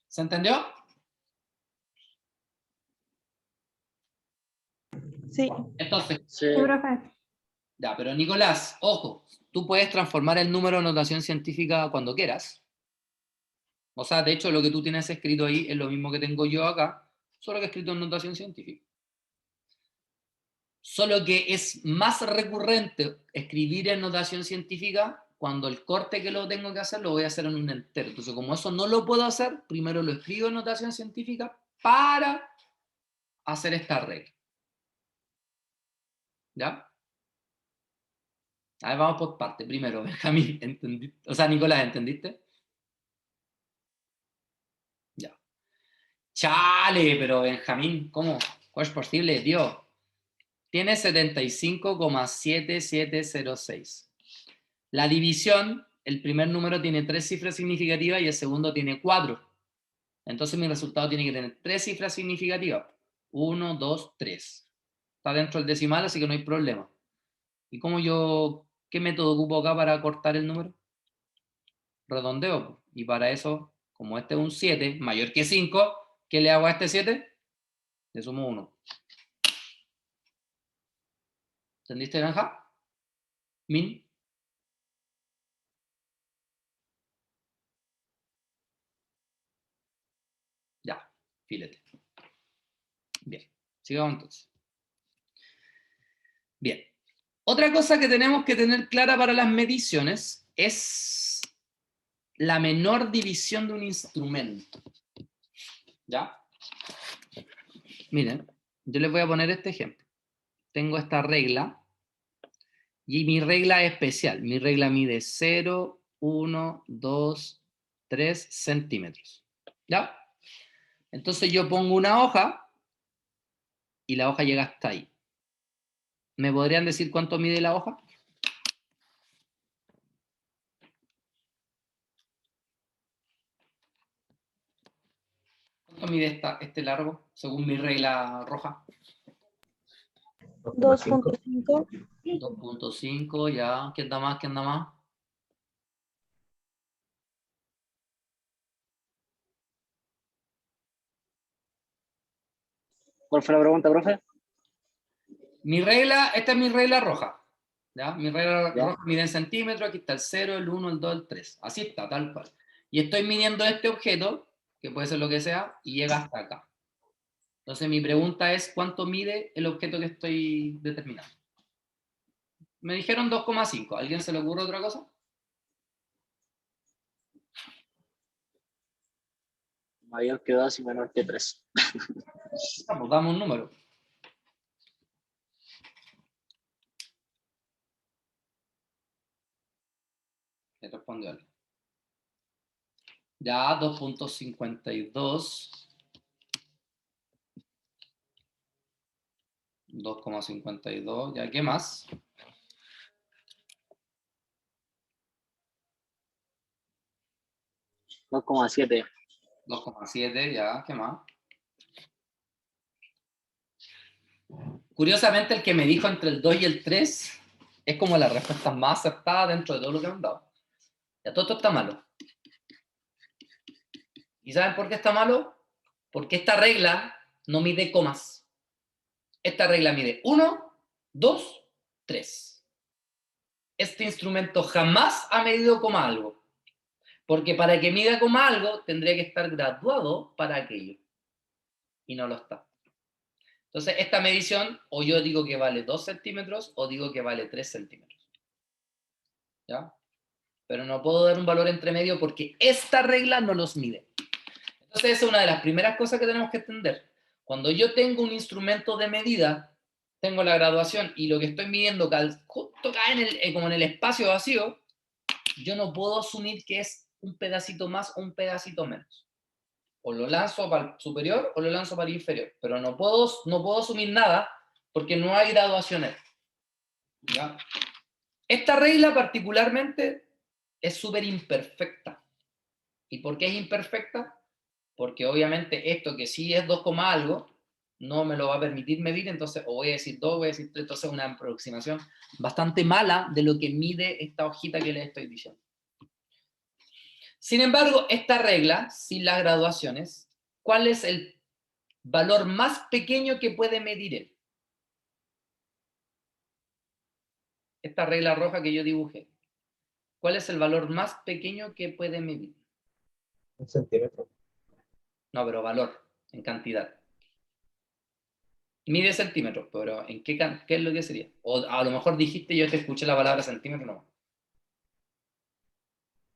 ¿Se entendió? Sí. Entonces, Sí, profe. ya, pero Nicolás, ojo, tú puedes transformar el número en notación científica cuando quieras. O sea, de hecho, lo que tú tienes escrito ahí es lo mismo que tengo yo acá, solo que escrito en notación científica. Solo que es más recurrente escribir en notación científica cuando el corte que lo tengo que hacer lo voy a hacer en un entero. Entonces, como eso no lo puedo hacer, primero lo escribo en notación científica para hacer esta regla. ¿Ya? A ver, vamos por parte. Primero, Benjamín, ¿entendiste? O sea, Nicolás, ¿entendiste? Ya. Chale, pero Benjamín, ¿cómo? ¿Cómo es posible, tío? Tiene 75,7706. La división, el primer número tiene 3 cifras significativas y el segundo tiene 4. Entonces mi resultado tiene que tener 3 cifras significativas. 1, 2, 3. Está dentro del decimal, así que no hay problema. ¿Y qué método ocupo acá para cortar el número? Redondeo. Y para eso, como este es un 7, mayor que 5, ¿qué le hago a este 7? Le sumo 1. ¿Entendiste, Benja? Min. Ya, filete. Bien, sigamos entonces. Bien. Otra cosa que tenemos que tener clara para las mediciones es la menor división de un instrumento. ¿Ya? Miren, yo les voy a poner este ejemplo. Tengo esta regla y mi regla es especial. Mi regla mide 0, 1, 2, 3 centímetros. ¿Ya? Entonces yo pongo una hoja y la hoja llega hasta ahí. ¿Me podrían decir cuánto mide la hoja? ¿Cuánto mide este largo según mi regla roja? 2.5. 2.5, ya. ¿Quién da más? ¿Quién da más? ¿cuál fue la pregunta, profe? Esta es mi regla roja. ¿Ya? Mi regla Ya. roja mide en centímetros, aquí está el 0, el 1, el 2, el 3. Así está, tal cual. Y estoy midiendo este objeto, que puede ser lo que sea, y llega hasta acá. Entonces mi pregunta es, ¿cuánto mide el objeto que estoy determinando? Me dijeron 2,5. ¿A alguien se le ocurre otra cosa? Mayor que 2 y menor que 3. Vamos, damos un número. ¿Qué respondió alguien? Ya, 2.52. 2,52. Ya, ¿qué más? 2,7. 2,7, ya, ¿qué más? Curiosamente, el que me dijo entre el 2 y el 3 es como la respuesta más acertada dentro de todo lo que me han dado. Ya, todo esto está malo. ¿Y saben por qué está malo? Porque esta regla no mide comas. Esta regla mide 1, 2, 3. Este instrumento jamás ha medido coma algo. Porque para que mida coma algo, tendría que estar graduado para aquello. Y no lo está. Entonces, esta medición, o yo digo que vale 2 centímetros, o digo que vale 3 centímetros. ¿Ya? Pero no puedo dar un valor entre medio porque esta regla no los mide. Entonces, esa es una de las primeras cosas que tenemos que entender. Cuando yo tengo un instrumento de medida, tengo la graduación y lo que estoy midiendo justo cae como en el espacio vacío, yo no puedo asumir que es un pedacito más o un pedacito menos. O lo lanzo para el superior o lo lanzo para el inferior. Pero no puedo asumir nada porque no hay graduaciones. ¿Ya? Esta regla particularmente es súper imperfecta. ¿Y por qué es imperfecta? Porque obviamente esto que sí es 2, algo, no me lo va a permitir medir, entonces o voy a decir 2, voy a decir 3, entonces es una aproximación bastante mala de lo que mide esta hojita que les estoy diciendo. Sin embargo, esta regla, sin las graduaciones, ¿cuál es el valor más pequeño que puede medir él? Esta regla roja que yo dibujé. ¿Cuál es el valor más pequeño que puede medir? 1 centímetro. No, pero valor, en cantidad. Mide centímetros, pero ¿en qué es lo que sería? O a lo mejor dijiste, yo te escuché la palabra centímetro, no.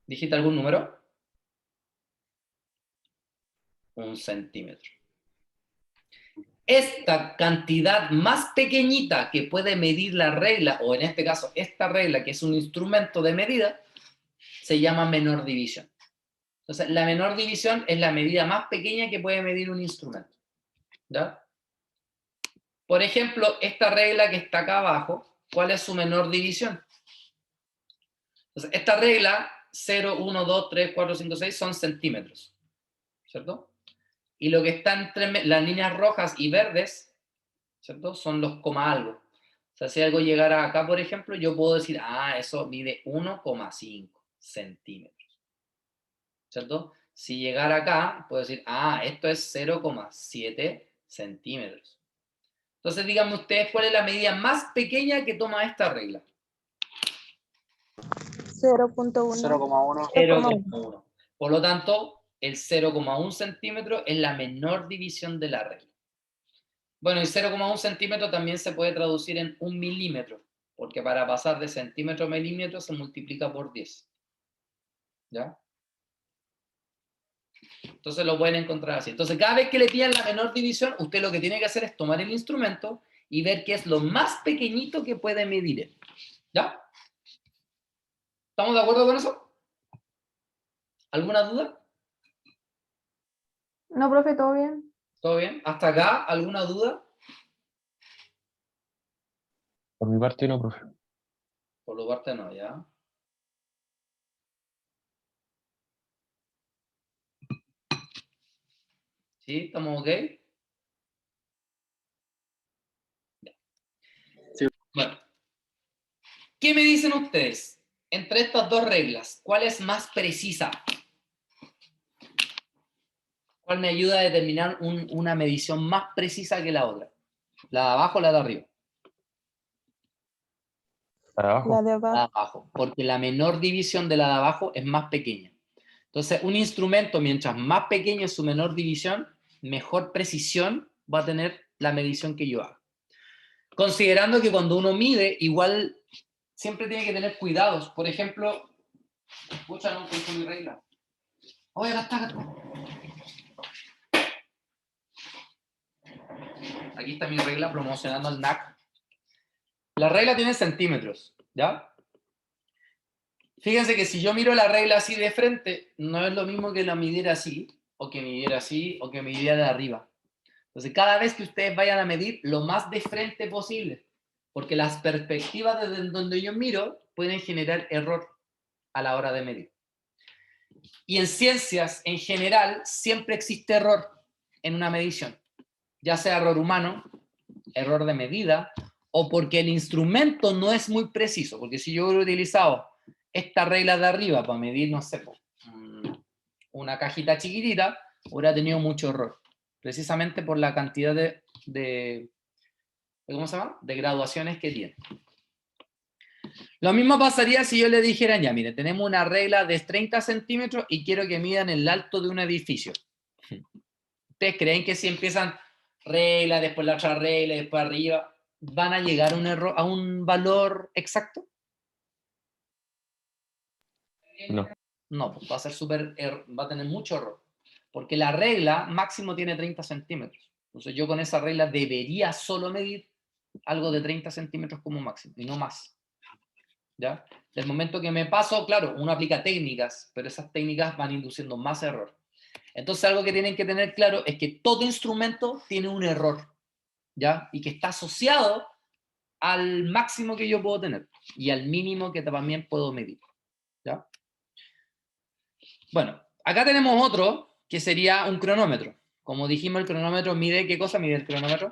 ¿Dijiste algún número? 1 centímetro. Esta cantidad más pequeñita que puede medir la regla, o en este caso esta regla, que es un instrumento de medida, se llama menor división. Entonces, la menor división es la medida más pequeña que puede medir un instrumento. ¿Ya? Por ejemplo, esta regla que está acá abajo, ¿cuál es su menor división? Entonces, esta regla, 0, 1, 2, 3, 4, 5, 6, son centímetros. ¿Cierto? Y lo que está entre las líneas rojas y verdes, ¿cierto? Son los coma algo. O sea, si algo llegara acá, por ejemplo, yo puedo decir, eso mide 1,5 centímetros. ¿Cierto? Si llegara acá, puedo decir, esto es 0,7 centímetros. Entonces, díganme ustedes cuál es la medida más pequeña que toma esta regla. 0.1. 0,1. 0,1. Por lo tanto, el 0,1 centímetro es la menor división de la regla. Bueno, y 0,1 centímetro también se puede traducir en 1 milímetro, porque para pasar de centímetro a milímetro se multiplica por 10. ¿Ya? Entonces lo pueden encontrar así. Entonces, cada vez que le pidan la menor división, usted lo que tiene que hacer es tomar el instrumento y ver qué es lo más pequeñito que puede medir él. ¿Ya? ¿Estamos de acuerdo con eso? ¿Alguna duda? No, profe, todo bien. ¿Todo bien? ¿Hasta acá alguna duda? Por mi parte no, profe. Por tu parte no, ¿ya? ¿Sí? ¿Estamos ok? Ya. Sí. Bueno. ¿Qué me dicen ustedes? Entre estas dos reglas, ¿cuál es más precisa? ¿Cuál me ayuda a determinar una medición más precisa que la otra? ¿La de abajo o la de arriba? Para abajo. La de La de abajo. abajo, porque la menor división de la de abajo es más pequeña. Entonces, un instrumento, mientras más pequeña es su menor división, mejor precisión va a tener la medición que yo haga. Considerando que cuando uno mide, igual siempre tiene que tener cuidados. Por ejemplo, escucha, no encuentro mi regla. Oye, acá está. Aquí está mi regla promocionando el NAC. La regla tiene centímetros, ¿ya? Fíjense que si yo miro la regla así de frente, no es lo mismo que la midiera así, o que midiera así, o que midiera de arriba. Entonces, cada vez que ustedes vayan a medir, lo más de frente posible, porque las perspectivas desde donde yo miro pueden generar error a la hora de medir. Y en ciencias, en general, siempre existe error en una medición, ya sea error humano, error de medida, o porque el instrumento no es muy preciso, porque si yo hubiera utilizado esta regla de arriba para medir, no sé, una cajita chiquitita, hubiera tenido mucho error, precisamente por la cantidad de ¿cómo se llama? De graduaciones que tiene. Lo mismo pasaría si yo le dijera, ya, mire, tenemos una regla de 30 centímetros y quiero que midan el alto de un edificio. ¿Ustedes creen que si empiezan regla, después la otra regla, después arriba, van a llegar a un error, a un valor exacto? No. No, pues va a ser va a tener mucho error. Porque la regla máximo tiene 30 centímetros. Entonces yo con esa regla debería solo medir algo de 30 centímetros como máximo, y no más. ¿Ya? Del momento que me paso, claro, uno aplica técnicas, pero esas técnicas van induciendo más error. Entonces algo que tienen que tener claro es que todo instrumento tiene un error, ¿ya? Y que está asociado al máximo que yo puedo tener y al mínimo que también puedo medir, ¿ya? Bueno, acá tenemos otro que sería un cronómetro. Como dijimos, el cronómetro mide, ¿qué cosa mide el cronómetro?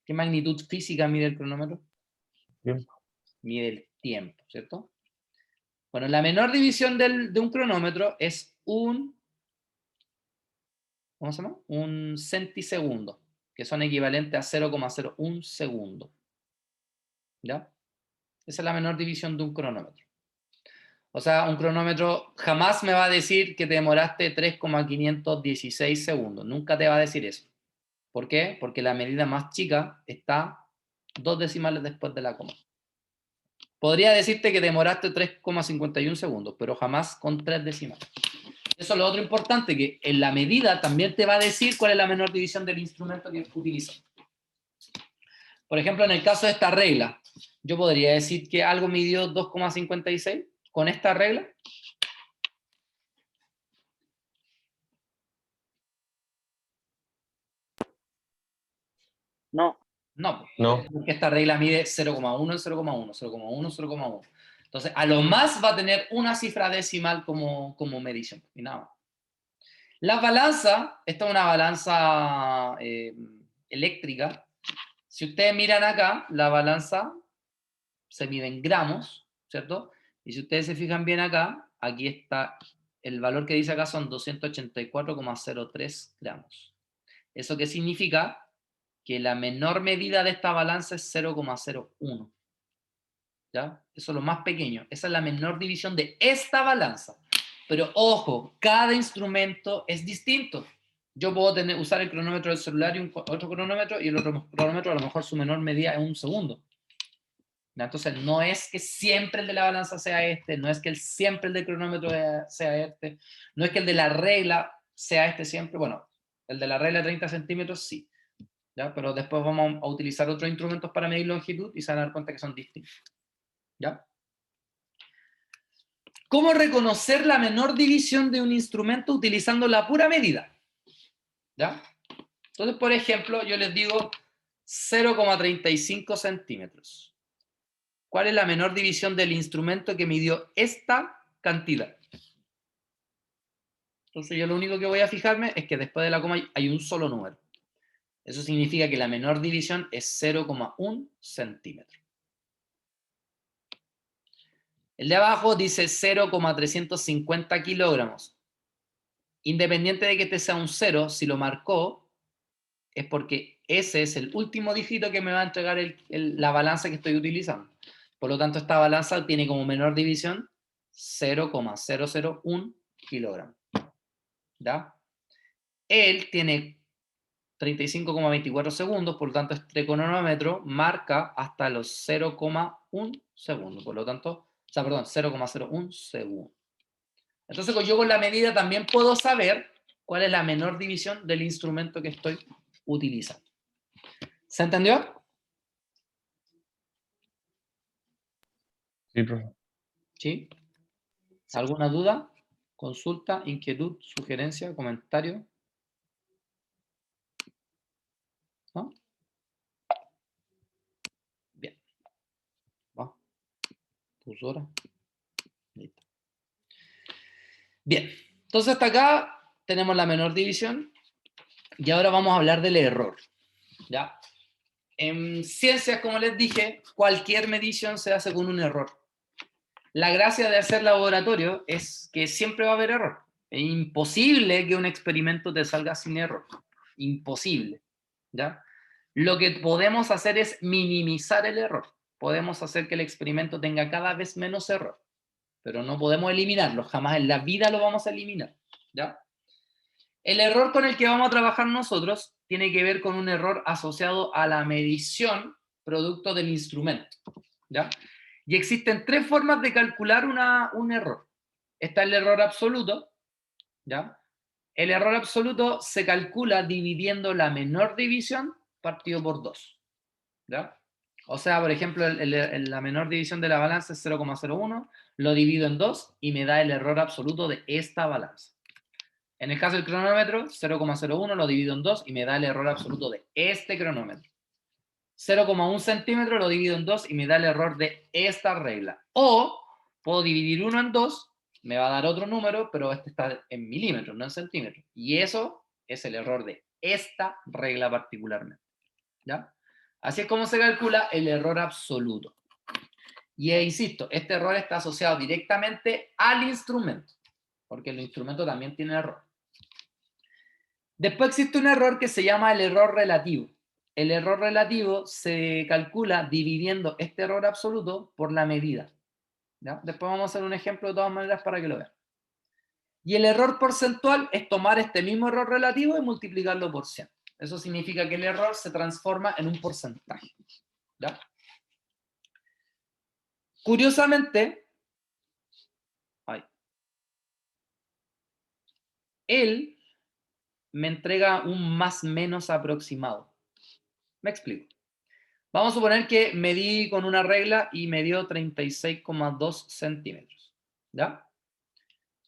¿Qué magnitud física mide el cronómetro? Tiempo. Mide el tiempo, ¿cierto? Bueno, la menor división de un cronómetro es un, ¿cómo se llama? Un centisegundo, que son equivalentes a 0,01 segundo. ¿Ya? Esa es la menor división de un cronómetro. O sea, un cronómetro jamás me va a decir que te demoraste 3,516 segundos. Nunca te va a decir eso. ¿Por qué? Porque la medida más chica está 2 decimales después de la coma. Podría decirte que demoraste 3,51 segundos, pero jamás con 3 decimales. Eso es lo otro importante, que en la medida también te va a decir cuál es la menor división del instrumento que utilizas. Por ejemplo, en el caso de esta regla, yo podría decir que algo midió 2,56 con esta regla. No. No, No. porque esta regla mide 0,1 en 0,1, 0,1, 0,1. Entonces, a lo más va a tener una cifra decimal como medición, y nada más. La balanza, esta es una balanza eléctrica. Si ustedes miran acá, la balanza se mide en gramos, ¿cierto? Y si ustedes se fijan bien acá, aquí está, el valor que dice acá son 284,03 gramos. ¿Eso qué significa? Que la menor medida de esta balanza es 0,01. ¿Ya? Eso es lo más pequeño. Esa es la menor división de esta balanza. Pero ojo, cada instrumento es distinto. Yo puedo usar el cronómetro del celular y otro cronómetro, y el otro cronómetro a lo mejor su menor medida es 1 segundo. ¿Ya? Entonces no es que siempre el de la balanza sea este, no es que siempre el del cronómetro sea este, no es que el de la regla sea este siempre. Bueno, el de la regla de 30 centímetros sí. ¿Ya? Pero después vamos a utilizar otros instrumentos para medir longitud y se van a dar cuenta que son distintos. ¿Ya? ¿Cómo reconocer la menor división de un instrumento utilizando la pura medida? ¿Ya? Entonces, por ejemplo, yo les digo 0,35 centímetros. ¿Cuál es la menor división del instrumento que midió esta cantidad? Entonces, yo lo único que voy a fijarme es que después de la coma hay un solo número. Eso significa que la menor división es 0,1 centímetro. El de abajo dice 0,350 kilogramos. Independiente de que este sea un 0, si lo marcó, es porque ese es el último dígito que me va a entregar la balanza que estoy utilizando. Por lo tanto, esta balanza tiene como menor división 0,001 kilogramos. ¿Ya? Él tiene 35,24 segundos, por lo tanto, este cronómetro marca hasta los 0,1 segundos. Por lo tanto, 0,01 segundos. Entonces, yo con la medida también puedo saber cuál es la menor división del instrumento que estoy utilizando. ¿Se entendió? Sí, profe. ¿Sí? ¿Alguna duda? ¿Consulta? ¿Inquietud? ¿Sugerencia? ¿Comentario? ¿No? Bien. Va. Tus horas. Listo. Bien. Entonces hasta acá tenemos la menor división y ahora vamos a hablar del error. ¿Ya? En ciencias, como les dije, cualquier medición se hace con un error. La gracia de hacer laboratorio es que siempre va a haber error. Es imposible que un experimento te salga sin error. Imposible. ¿Ya? Lo que podemos hacer es minimizar el error. Podemos hacer que el experimento tenga cada vez menos error, pero no podemos eliminarlo. Jamás en la vida lo vamos a eliminar. ¿Ya? El error con el que vamos a trabajar nosotros tiene que ver con un error asociado a la medición producto del instrumento. ¿Ya? Y existen tres formas de calcular un error. Está el error absoluto, ¿ya? El error absoluto se calcula dividiendo la menor división partido por 2, ¿ya? O sea, por ejemplo, la menor división de la balanza es 0,01, lo divido en 2 y me da el error absoluto de esta balanza. En el caso del cronómetro, 0,01 lo divido en 2 y me da el error absoluto de este cronómetro. 0,1 centímetro lo divido en 2 y me da el error de esta regla. O puedo dividir 1 en 2, me va a dar otro número, pero este está en milímetros, no en centímetros. Y eso es el error de esta regla particularmente. ¿Ya? Así es como se calcula el error absoluto. Y insisto, este error está asociado directamente al instrumento, porque el instrumento también tiene error. Después existe un error que se llama el error relativo. El error relativo se calcula dividiendo este error absoluto por la medida. ¿Ya? Después vamos a hacer un ejemplo de todas maneras para que lo vean. Y el error porcentual es tomar este mismo error relativo y multiplicarlo por 100. Eso significa que el error se transforma en un porcentaje. ¿Ya? Curiosamente, él me entrega un más menos aproximado. Me explico. Vamos a suponer que medí con una regla y me dio 36,2 centímetros. ¿Ya?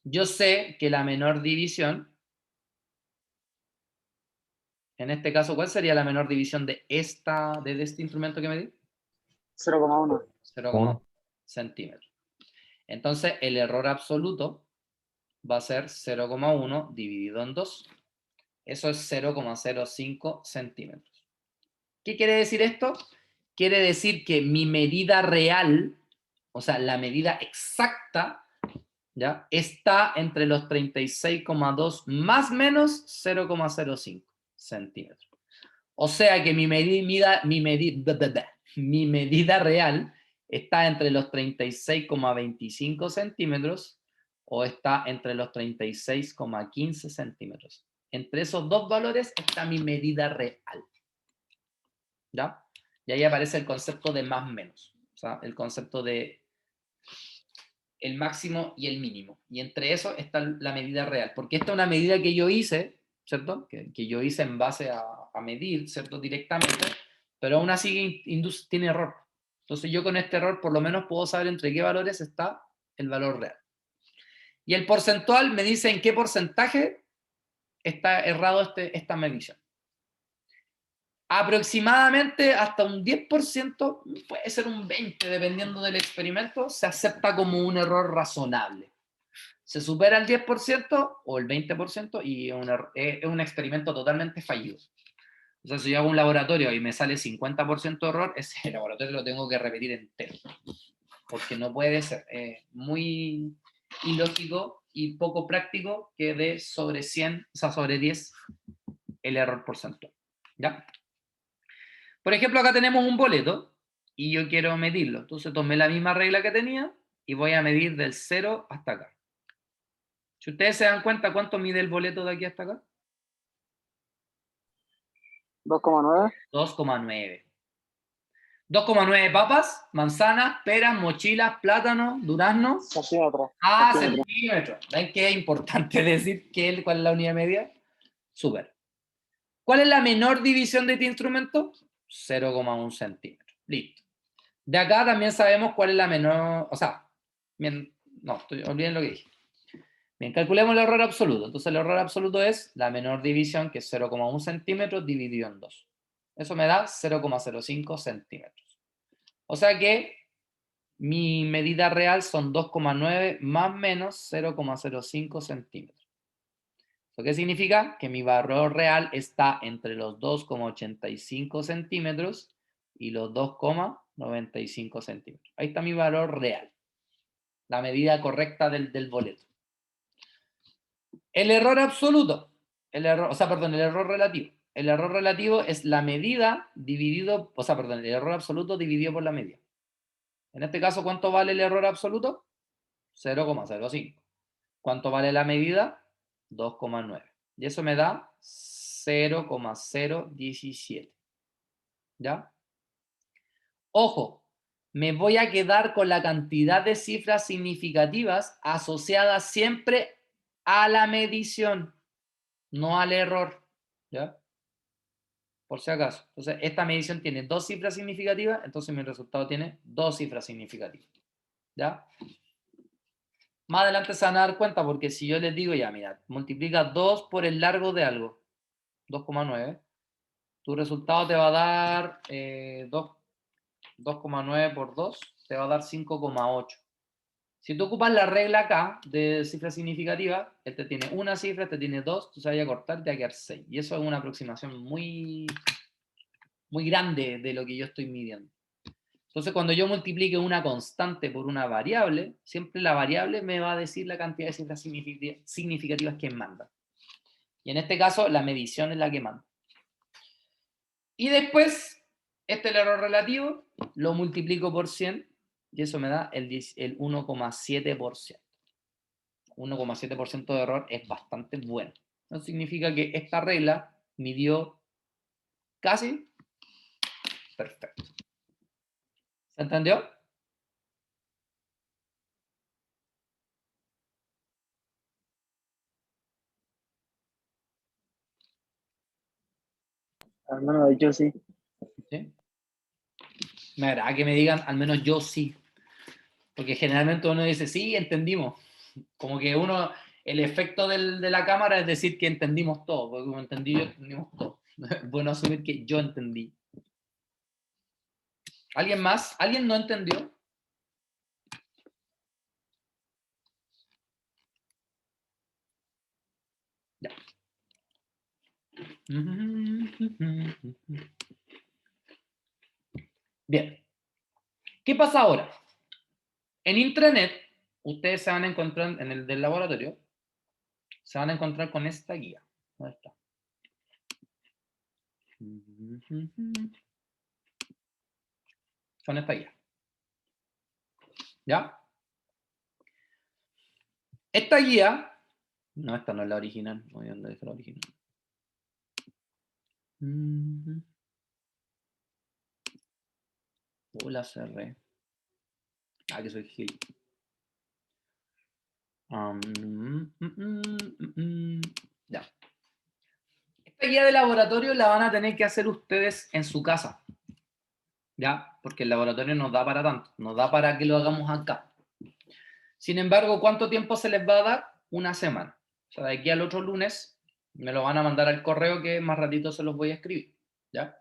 Yo sé que la menor división, en este caso, ¿cuál sería la menor división de este instrumento que medí? 0,1. 0,1 centímetros. Entonces, el error absoluto va a ser 0,1 dividido en 2. Eso es 0,05 centímetros. ¿Qué quiere decir esto? Quiere decir que mi medida real, o sea, la medida exacta, ¿ya? Está entre los 36,2 más menos 0,05 centímetros. O sea que mi medida real está entre los 36,25 centímetros o está entre los 36,15 centímetros. Entre esos dos valores está mi medida real. ¿Ya? Y ahí aparece el concepto de más menos. O sea, el concepto de el máximo y el mínimo. Y entre eso está la medida real. Porque esta es una medida que yo hice, ¿cierto? Que yo hice en base a medir, ¿cierto? Directamente. Pero aún así tiene error. Entonces yo con este error por lo menos puedo saber entre qué valores está el valor real. Y el porcentual me dice en qué porcentaje está errado esta medición. Aproximadamente hasta un 10%, puede ser un 20%, dependiendo del experimento, se acepta como un error razonable. Se supera el 10% o el 20% y es un experimento totalmente fallido. O sea, si yo hago un laboratorio y me sale 50% de error, ese laboratorio lo tengo que repetir entero. Porque no puede ser. Muy ilógico y poco práctico que dé sobre 100, o sea, sobre 10 el error porcentual. ¿Ya? Por ejemplo, acá tenemos un boleto y yo quiero medirlo. Entonces tomé la misma regla que tenía y voy a medir del 0 hasta acá. Si ustedes se dan cuenta, ¿cuánto mide el boleto de aquí hasta acá? 2,9. 2,9. 2,9 papas, manzanas, peras, mochilas, plátanos, duraznos. Centímetros. Centímetros. ¿Ven qué es importante decir cuál es la unidad de medida? Súper. ¿Cuál es la menor división de este instrumento? 0,1 centímetros. Listo. De acá también sabemos cuál es la menor, o sea, bien, no, olviden lo que dije. Bien, calculemos el error absoluto. Entonces el error absoluto es la menor división, que es 0,1 centímetros dividido en 2. Eso me da 0,05 centímetros. O sea que mi medida real son 2,9 más menos 0,05 centímetros. ¿Eso qué significa? Que mi valor real está entre los 2,85 centímetros y los 2,95 centímetros. Ahí está mi valor real. La medida correcta del boleto. El error absoluto, el error relativo. El error relativo es la medida dividido, el error absoluto dividido por la medida. En este caso, ¿cuánto vale el error absoluto? 0,05. ¿Cuánto vale la medida? 2,9. Y eso me da 0,017. ¿Ya? Ojo, me voy a quedar con la cantidad de cifras significativas asociadas siempre a la medición, no al error. ¿Ya? Por si acaso. Entonces, esta medición tiene 2 cifras significativas, entonces mi resultado tiene 2 cifras significativas. ¿Ya? Más adelante se van a dar cuenta, porque si yo les digo, ya, mira, multiplica 2 por el largo de algo, 2,9, tu resultado te va a dar 2,9 por 2, te va a dar 5,8. Si tú ocupas la regla acá de cifras significativas, este tiene una cifra, este tiene 2, tú se vaya a cortar y te va a quedar 6. Y eso es una aproximación muy, muy grande de lo que yo estoy midiendo. Entonces, cuando yo multiplique una constante por una variable, siempre la variable me va a decir la cantidad de cifras significativas que manda. Y en este caso, la medición es la que manda. Y después, este es el error relativo, lo multiplico por 100 y eso me da el 1,7%. 1,7% de error es bastante bueno. Eso significa que esta regla midió casi perfecto. ¿Se entendió? Al menos yo sí. ¿Sí? Me agrada que me digan, al menos yo sí. Porque generalmente uno dice, sí, entendimos. Como que uno, el efecto de la cámara es decir que entendimos todo. Porque como entendí yo, entendimos todo. Es bueno asumir que yo entendí. ¿Alguien más? ¿Alguien no entendió? Ya. Bien. ¿Qué pasa ahora? En intranet, ustedes se van a encontrar, en el del laboratorio, se van a encontrar con esta guía. ¿Dónde está? Con esta guía. ¿Ya? Esta guía, no, esta no es la original, no sé dónde es la original. La cerré. Ah, que soy gil. Ya. Esta guía de laboratorio la van a tener que hacer ustedes en su casa. ¿Ya? Porque el laboratorio no da para tanto, no da para que lo hagamos acá. Sin embargo, ¿cuánto tiempo se les va a dar? Una semana. O sea, de aquí al otro lunes me lo van a mandar al correo, que más ratito se los voy a escribir. ¿Ya?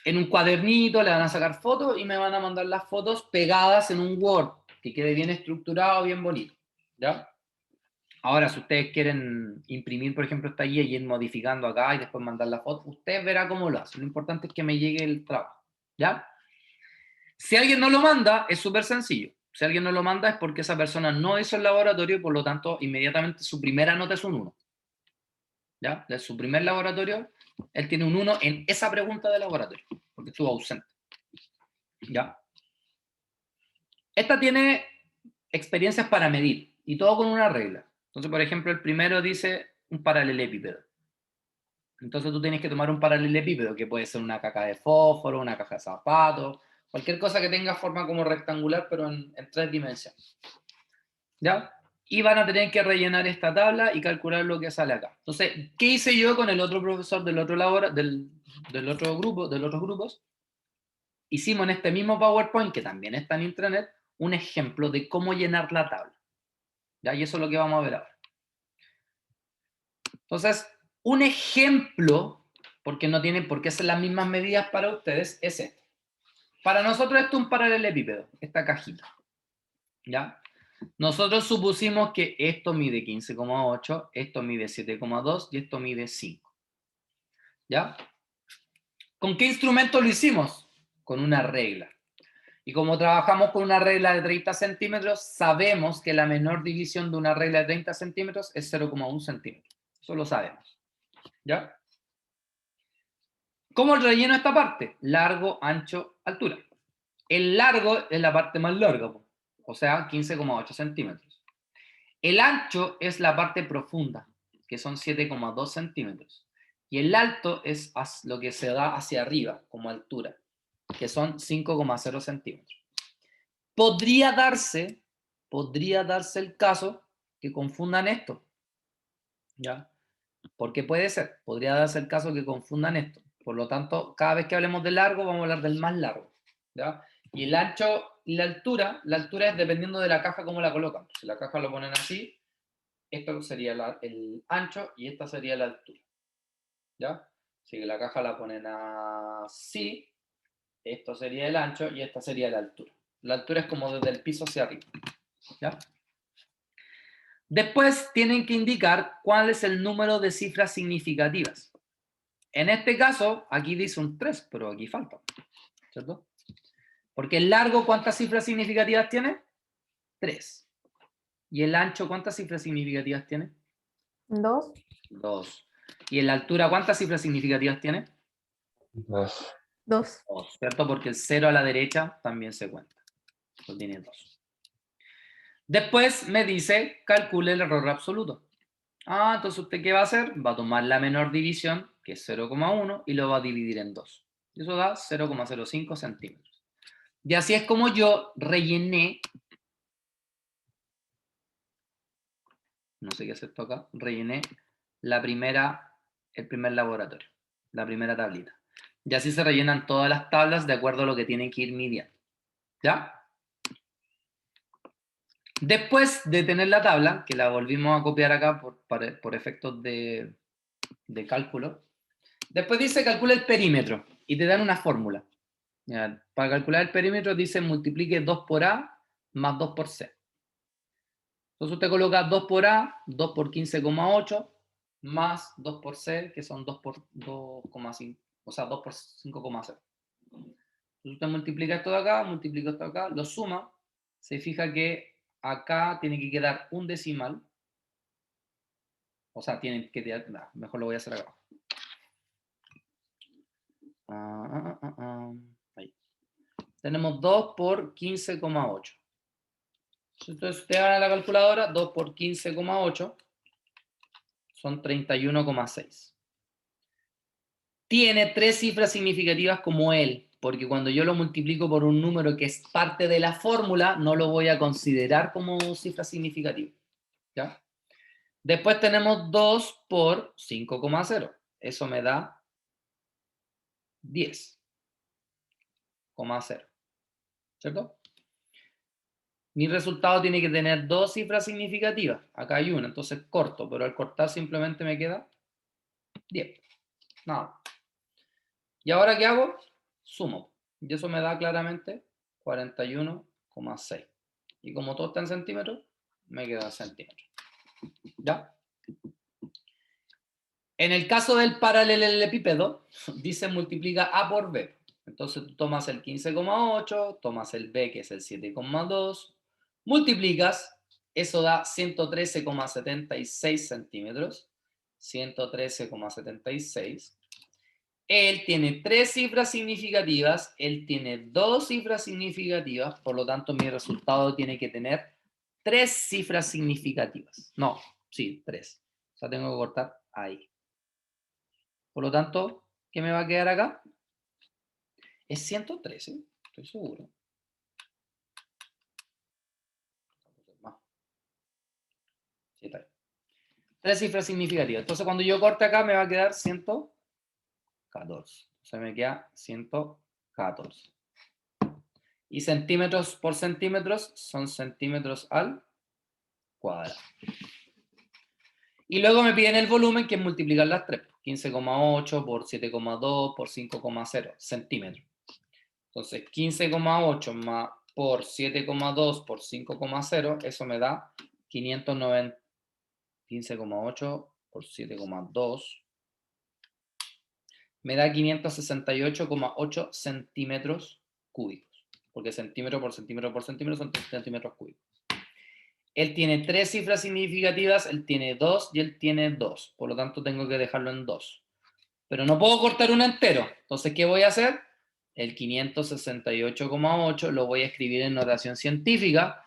En un cuadernito le van a sacar fotos y me van a mandar las fotos pegadas en un Word, que quede bien estructurado, bien bonito. ¿Ya? Ahora, si ustedes quieren imprimir, por ejemplo, esta guía y ir modificando acá y después mandar la foto, usted verá cómo lo hace. Lo importante es que me llegue el trabajo. ¿Ya? Si alguien no lo manda, es súper sencillo. Si alguien no lo manda es porque esa persona no hizo el laboratorio y por lo tanto inmediatamente su primera nota es un 1. ¿Ya? De su primer laboratorio, él tiene un 1 en esa pregunta de laboratorio, porque estuvo ausente. ¿Ya? Esta tiene experiencias para medir y todo con una regla. Entonces, por ejemplo, el primero dice un paralelepípedo. Entonces tú tienes que tomar un paralelepípedo, que puede ser una caja de fósforo, una caja de zapatos, cualquier cosa que tenga forma como rectangular, pero en 3 dimensiones. ¿Ya? y van a tener que rellenar esta tabla y calcular lo que sale acá. Entonces, ¿qué hice yo con el otro profesor del otro del otro grupo, de los otros grupos? Hicimos en este mismo PowerPoint, que también está en intranet, un ejemplo de cómo llenar la tabla. ¿Ya? Y eso es lo que vamos a ver ahora. Entonces, un ejemplo, porque no tienen por qué ser las mismas medidas para ustedes, es este. Para nosotros esto es un paralelepípedo, esta cajita. ¿Ya? Nosotros supusimos que esto mide 15,8, esto mide 7,2 y esto mide 5. ¿Ya? ¿Con qué instrumento lo hicimos? Con una regla. Y como trabajamos con una regla de 30 centímetros, sabemos que la menor división de una regla de 30 centímetros es 0,1 centímetro. Eso lo sabemos. ¿Ya? ¿Cómo relleno esta parte? Largo, ancho, altura. El largo es la parte más larga, o sea, 15,8 centímetros. El ancho es la parte profunda, que son 7,2 centímetros. Y el alto es lo que se da hacia arriba, como altura, que son 5,0 centímetros. Podría darse el caso que confundan esto. ¿Ya? Porque puede ser, podría darse el caso que confundan esto. Por lo tanto, cada vez que hablemos de largo, vamos a hablar del más largo. ¿Ya? Y el ancho y la altura es dependiendo de la caja cómo la colocan. Si la caja lo ponen así, esto sería el ancho y esta sería la altura. ¿Ya? Si la caja la ponen así, esto sería el ancho y esta sería la altura. La altura es como desde el piso hacia arriba. ¿Ya? Después tienen que indicar cuál es el número de cifras significativas. En este caso, aquí dice un 3, pero aquí falta. ¿Cierto? Porque el largo, ¿cuántas cifras significativas tiene? 3. ¿Y el ancho, cuántas cifras significativas tiene? 2. 2. ¿Y en la altura, cuántas cifras significativas tiene? 2. 2. 2, ¿cierto? Porque el 0 a la derecha también se cuenta. Entonces tiene 2. Después me dice, calcule el error absoluto. Entonces usted ¿qué va a hacer? Va a tomar la menor división, que es 0,1, y lo va a dividir en 2. Eso da 0,05 centímetros. Y así es como yo rellené, no sé qué es esto acá, rellené el primer laboratorio, la primera tablita. Y así se rellenan todas las tablas de acuerdo a lo que tienen que ir midiendo. ¿Ya? Después de tener la tabla, que la volvimos a copiar acá por efectos de cálculo, después dice calcula el perímetro y te dan una fórmula. Ya, para calcular el perímetro dice multiplique 2 por A más 2 por C. Entonces usted coloca 2 por A, 2 por 15,8, más 2 por C, que son 2 por 2,5, o sea, 2 por 5,0. Entonces usted multiplica esto de acá, multiplica esto de acá, lo suma, se fija que acá tiene que quedar un decimal, o sea, tiene que quedar, mejor lo voy a hacer acá. Ahí. Tenemos 2 por 15,8. Entonces usted va a la calculadora, 2 por 15,8 son 31,6. Tiene 3 cifras significativas como él, porque cuando yo lo multiplico por un número que es parte de la fórmula, no lo voy a considerar como cifra significativa. ¿Ya? Después tenemos 2 por 5,0. Eso me da 10,0. ¿Cierto? Mi resultado tiene que tener 2 cifras significativas. Acá hay una, entonces corto, pero al cortar simplemente me queda 10. Nada. ¿Y ahora qué hago? Sumo. Y eso me da claramente 41,6. Y como todo está en centímetros, me queda en centímetros. ¿Ya? En el caso del paralelepípedo, dice multiplica A por B. Entonces tú tomas el 15,8, tomas el B, que es el 7,2, multiplicas, eso da 113,76 centímetros. 113,76. Él tiene 3 cifras significativas, él tiene 2 cifras significativas, por lo tanto mi resultado tiene que tener 3 cifras significativas. No, sí, 3. O sea, tengo que cortar ahí. Por lo tanto, ¿qué me va a quedar acá? Es 113, estoy seguro. 3 cifras significativas. Entonces, cuando yo corte acá, me va a quedar 114. O sea, me queda 114. Y centímetros por centímetros son centímetros al cuadrado. Y luego me piden el volumen, que es multiplicar las 3. 15,8 por 7,2 por 5,0 centímetros. Entonces, 15,8 más por 7,2 por 5,0, eso me da 590. 15,8 por 7,2 me da 568,8 centímetros cúbicos. Porque centímetro por centímetro por centímetro son 3 centímetros cúbicos. Él tiene 3 cifras significativas, él tiene 2 y él tiene 2. Por lo tanto, tengo que dejarlo en 2. Pero no puedo cortar un entero. Entonces, ¿qué voy a hacer? El 568,8 lo voy a escribir en notación científica.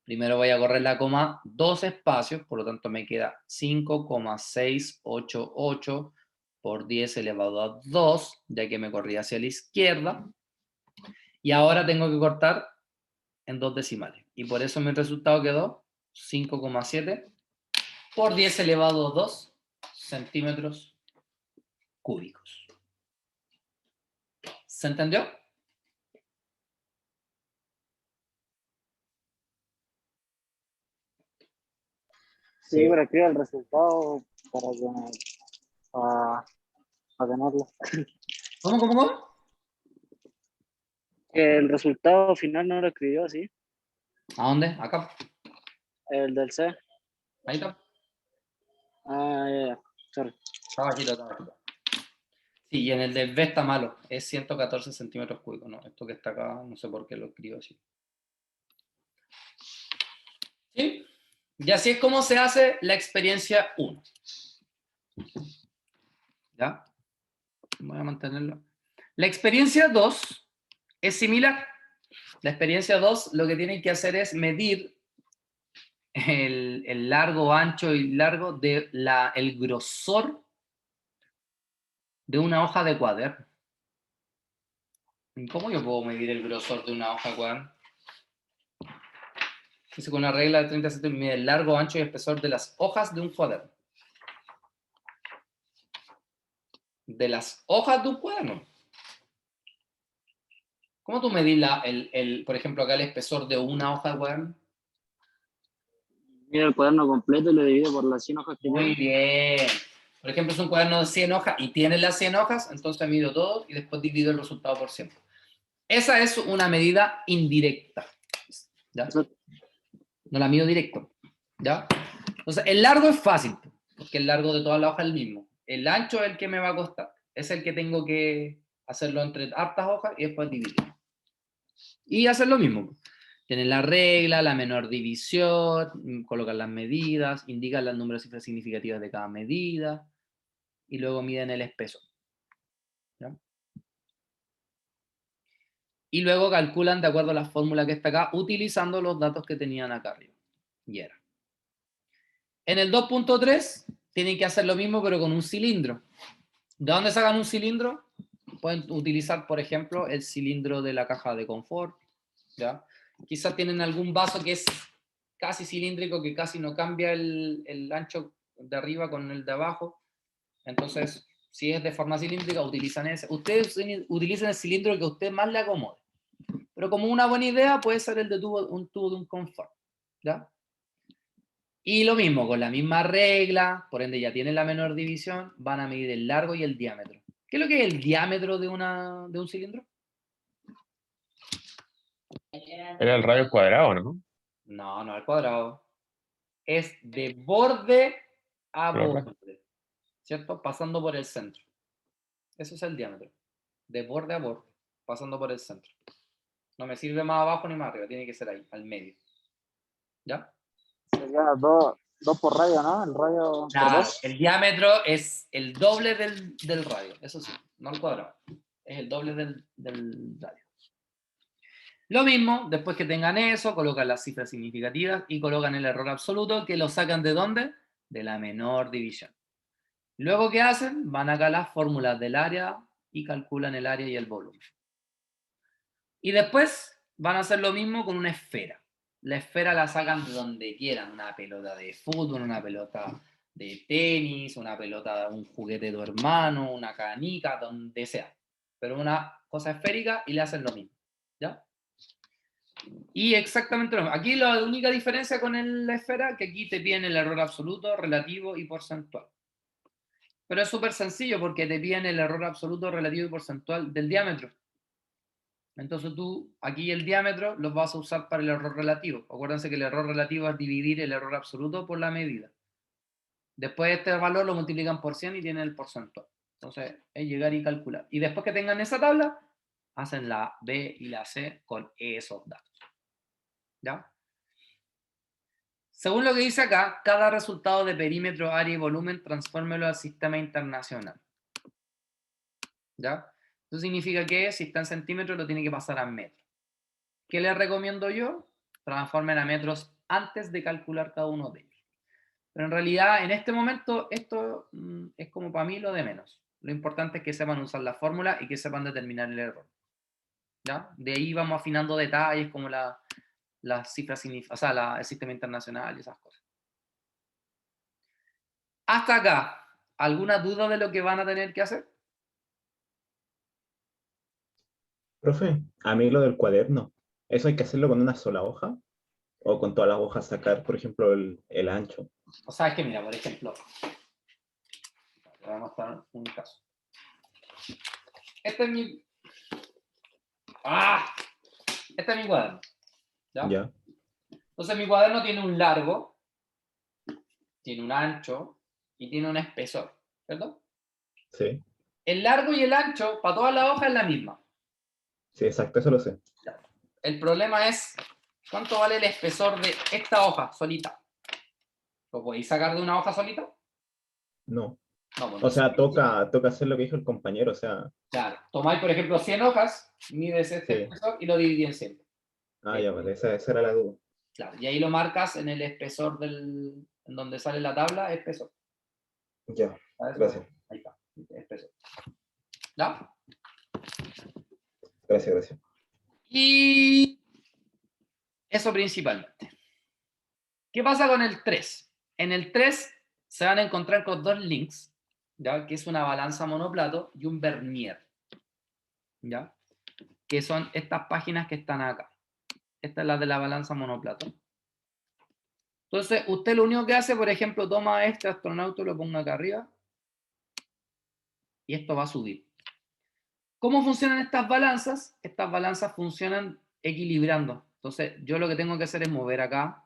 Primero voy a correr la coma 2 espacios, por lo tanto me queda 5,688 por 10 elevado a 2, ya que me corrí hacia la izquierda. Y ahora tengo que cortar en 2 decimales. Y por eso mi resultado quedó 5,7 por 10 elevado a 2 centímetros cúbicos. ¿Se entendió? Sí, pero escribe el resultado para tenerlo. ¿Cómo? El resultado final no lo escribió así, ¿A dónde? Acá. el del C. Ahí está. Ah, ya, sorry. Estaba aquí. Sí, y en el del B está malo. Es 114 centímetros cúbicos. No, esto que está acá, no sé por qué lo escribo así. ¿Sí? Y así es como se hace la experiencia 1. ¿Ya? Voy a mantenerlo. La experiencia 2 es similar. La experiencia 2 lo que tienen que hacer es medir el largo, ancho y largo de el grosor de una hoja de cuaderno. ¿Cómo yo puedo medir el grosor de una hoja de cuaderno? Dice con una regla de 30 centímetros mide el largo, ancho y espesor de las hojas de un cuaderno. De las hojas de un cuaderno. ¿Cómo tú medís por ejemplo, acá el espesor de una hoja de cuaderno? Mira el cuaderno completo y lo divide por las 100 hojas que Muy tiene. bien. Por ejemplo, es un cuaderno de 100 hojas y tiene las 100 hojas, entonces mido todo y después divido el resultado por 100. Esa es una medida indirecta. ¿Ya? Eso- No la mido directo. ¿Ya? Entonces, el largo es fácil, porque el largo de toda la hoja es el mismo. El ancho es el que me va a costar. Es el que tengo que hacerlo entre hartas hojas y después dividir. Y hacer lo mismo. Tienen la regla, la menor división, colocan las medidas, indican los números de cifras significativas de cada medida y luego miden el espesor. ¿Ya? Y luego calculan de acuerdo a la fórmula que está acá, utilizando los datos que tenían acá arriba. Y era. En el 2.3 tienen que hacer lo mismo, pero con un cilindro. ¿De dónde sacan un cilindro? Pueden utilizar, por ejemplo, el cilindro de la caja de confort. ¿Ya? Quizás tienen algún vaso que es casi cilíndrico, que casi no cambia el ancho de arriba con el de abajo. Entonces, si es de forma cilíndrica, utilizan ese. Ustedes utilizan el cilindro que a usted más le acomode. Pero como una buena idea puede ser el de un tubo de un confort. ¿Ya? Y lo mismo, con la misma regla, por ende ya tienen la menor división, van a medir el largo y el diámetro. ¿Qué es lo que es el diámetro de un cilindro? Era el radio cuadrado, ¿no? No, no al cuadrado. Es de borde a Pero borde, ¿cierto? Pasando por el centro. Eso es el diámetro. De borde a borde, pasando por el centro. No me sirve más abajo ni más arriba, tiene que ser ahí, al medio. ¿Ya? Sería dos por radio, ¿no? El radio por Claro, dos. el diámetro es el doble del radio, eso sí, no el cuadrado. Es el doble del radio. Lo mismo, después que tengan eso, colocan las cifras significativas y colocan el error absoluto, que lo sacan ¿de dónde? De la menor división. Luego, ¿qué hacen? Van acá a las fórmulas del área y calculan el área y el volumen. Y después van a hacer lo mismo con una esfera. La esfera la sacan de donde quieran, una pelota de fútbol, una pelota de tenis, una pelota, un juguete de tu hermano, una canica, donde sea. Pero una cosa esférica y le hacen lo mismo. ¿Ya? Y exactamente lo mismo. Aquí la única diferencia con la esfera, que aquí te piden el error absoluto, relativo y porcentual. Pero es súper sencillo porque te piden el error absoluto, relativo y porcentual del diámetro. Entonces tú, aquí el diámetro los vas a usar para el error relativo. Acuérdense que el error relativo es dividir el error absoluto por la medida. Después este valor lo multiplican por 100 y tienen el porcentual. Entonces es llegar y calcular. Y después que tengan esa tabla, hacen la B y la C con esos datos. ¿Ya? Según lo que dice acá, cada resultado de perímetro, área y volumen, transfórmelo al sistema internacional. ¿Ya? Eso significa que si está en centímetros lo tiene que pasar a metros. ¿Qué les recomiendo yo? Transformen a metros antes de calcular cada uno de ellos. Pero en realidad, en este momento, esto es como para mí lo de menos. Lo importante es que sepan usar la fórmula y que sepan determinar el error. ¿Ya? De ahí vamos afinando detalles como las cifras, o sea, el sistema internacional y esas cosas. Hasta acá, ¿alguna duda de lo que van a tener que hacer? Profe, a mí lo del cuaderno, ¿eso hay que hacerlo con una sola hoja? ¿O con todas las hojas sacar, por ejemplo, el ancho? O sea, es que mira, por ejemplo, te voy a mostrar un caso. Este es mi... ¡Ah! Este es mi cuaderno. ¿Ya? ¿Ya? Entonces mi cuaderno tiene un largo, tiene un ancho y tiene un espesor, ¿cierto? Sí, El largo y el ancho para todas las hojas es la misma. sí, exacto, eso lo sé. El problema es cuánto vale el espesor de esta hoja solita. ¿Lo podéis sacar de una hoja solita? No. No, pues O no sé. sea, toca hacer lo que dijo el compañero, o sea, Claro, tomáis por ejemplo 100 hojas, mides este sí. espesor y lo dividís en 100. Ah, ya, vale, esa era la duda. Claro, y ahí lo marcas en el espesor en donde sale la tabla, espesor. Ya, ¿Sabes? gracias, Ahí está, espesor. ¿Ya? gracias. Y eso principalmente. ¿Qué pasa con el 3? En el 3 se van a encontrar con dos links, ¿ya? Que es una balanza monoplato y un vernier, ¿ya? Que son estas páginas que están acá. Esta es la de la balanza monoplato. Entonces, usted lo único que hace, por ejemplo, toma este astronauta, lo ponga acá arriba, y esto va a subir. ¿Cómo funcionan estas balanzas? Estas balanzas funcionan equilibrando. Entonces, yo lo que tengo que hacer es mover acá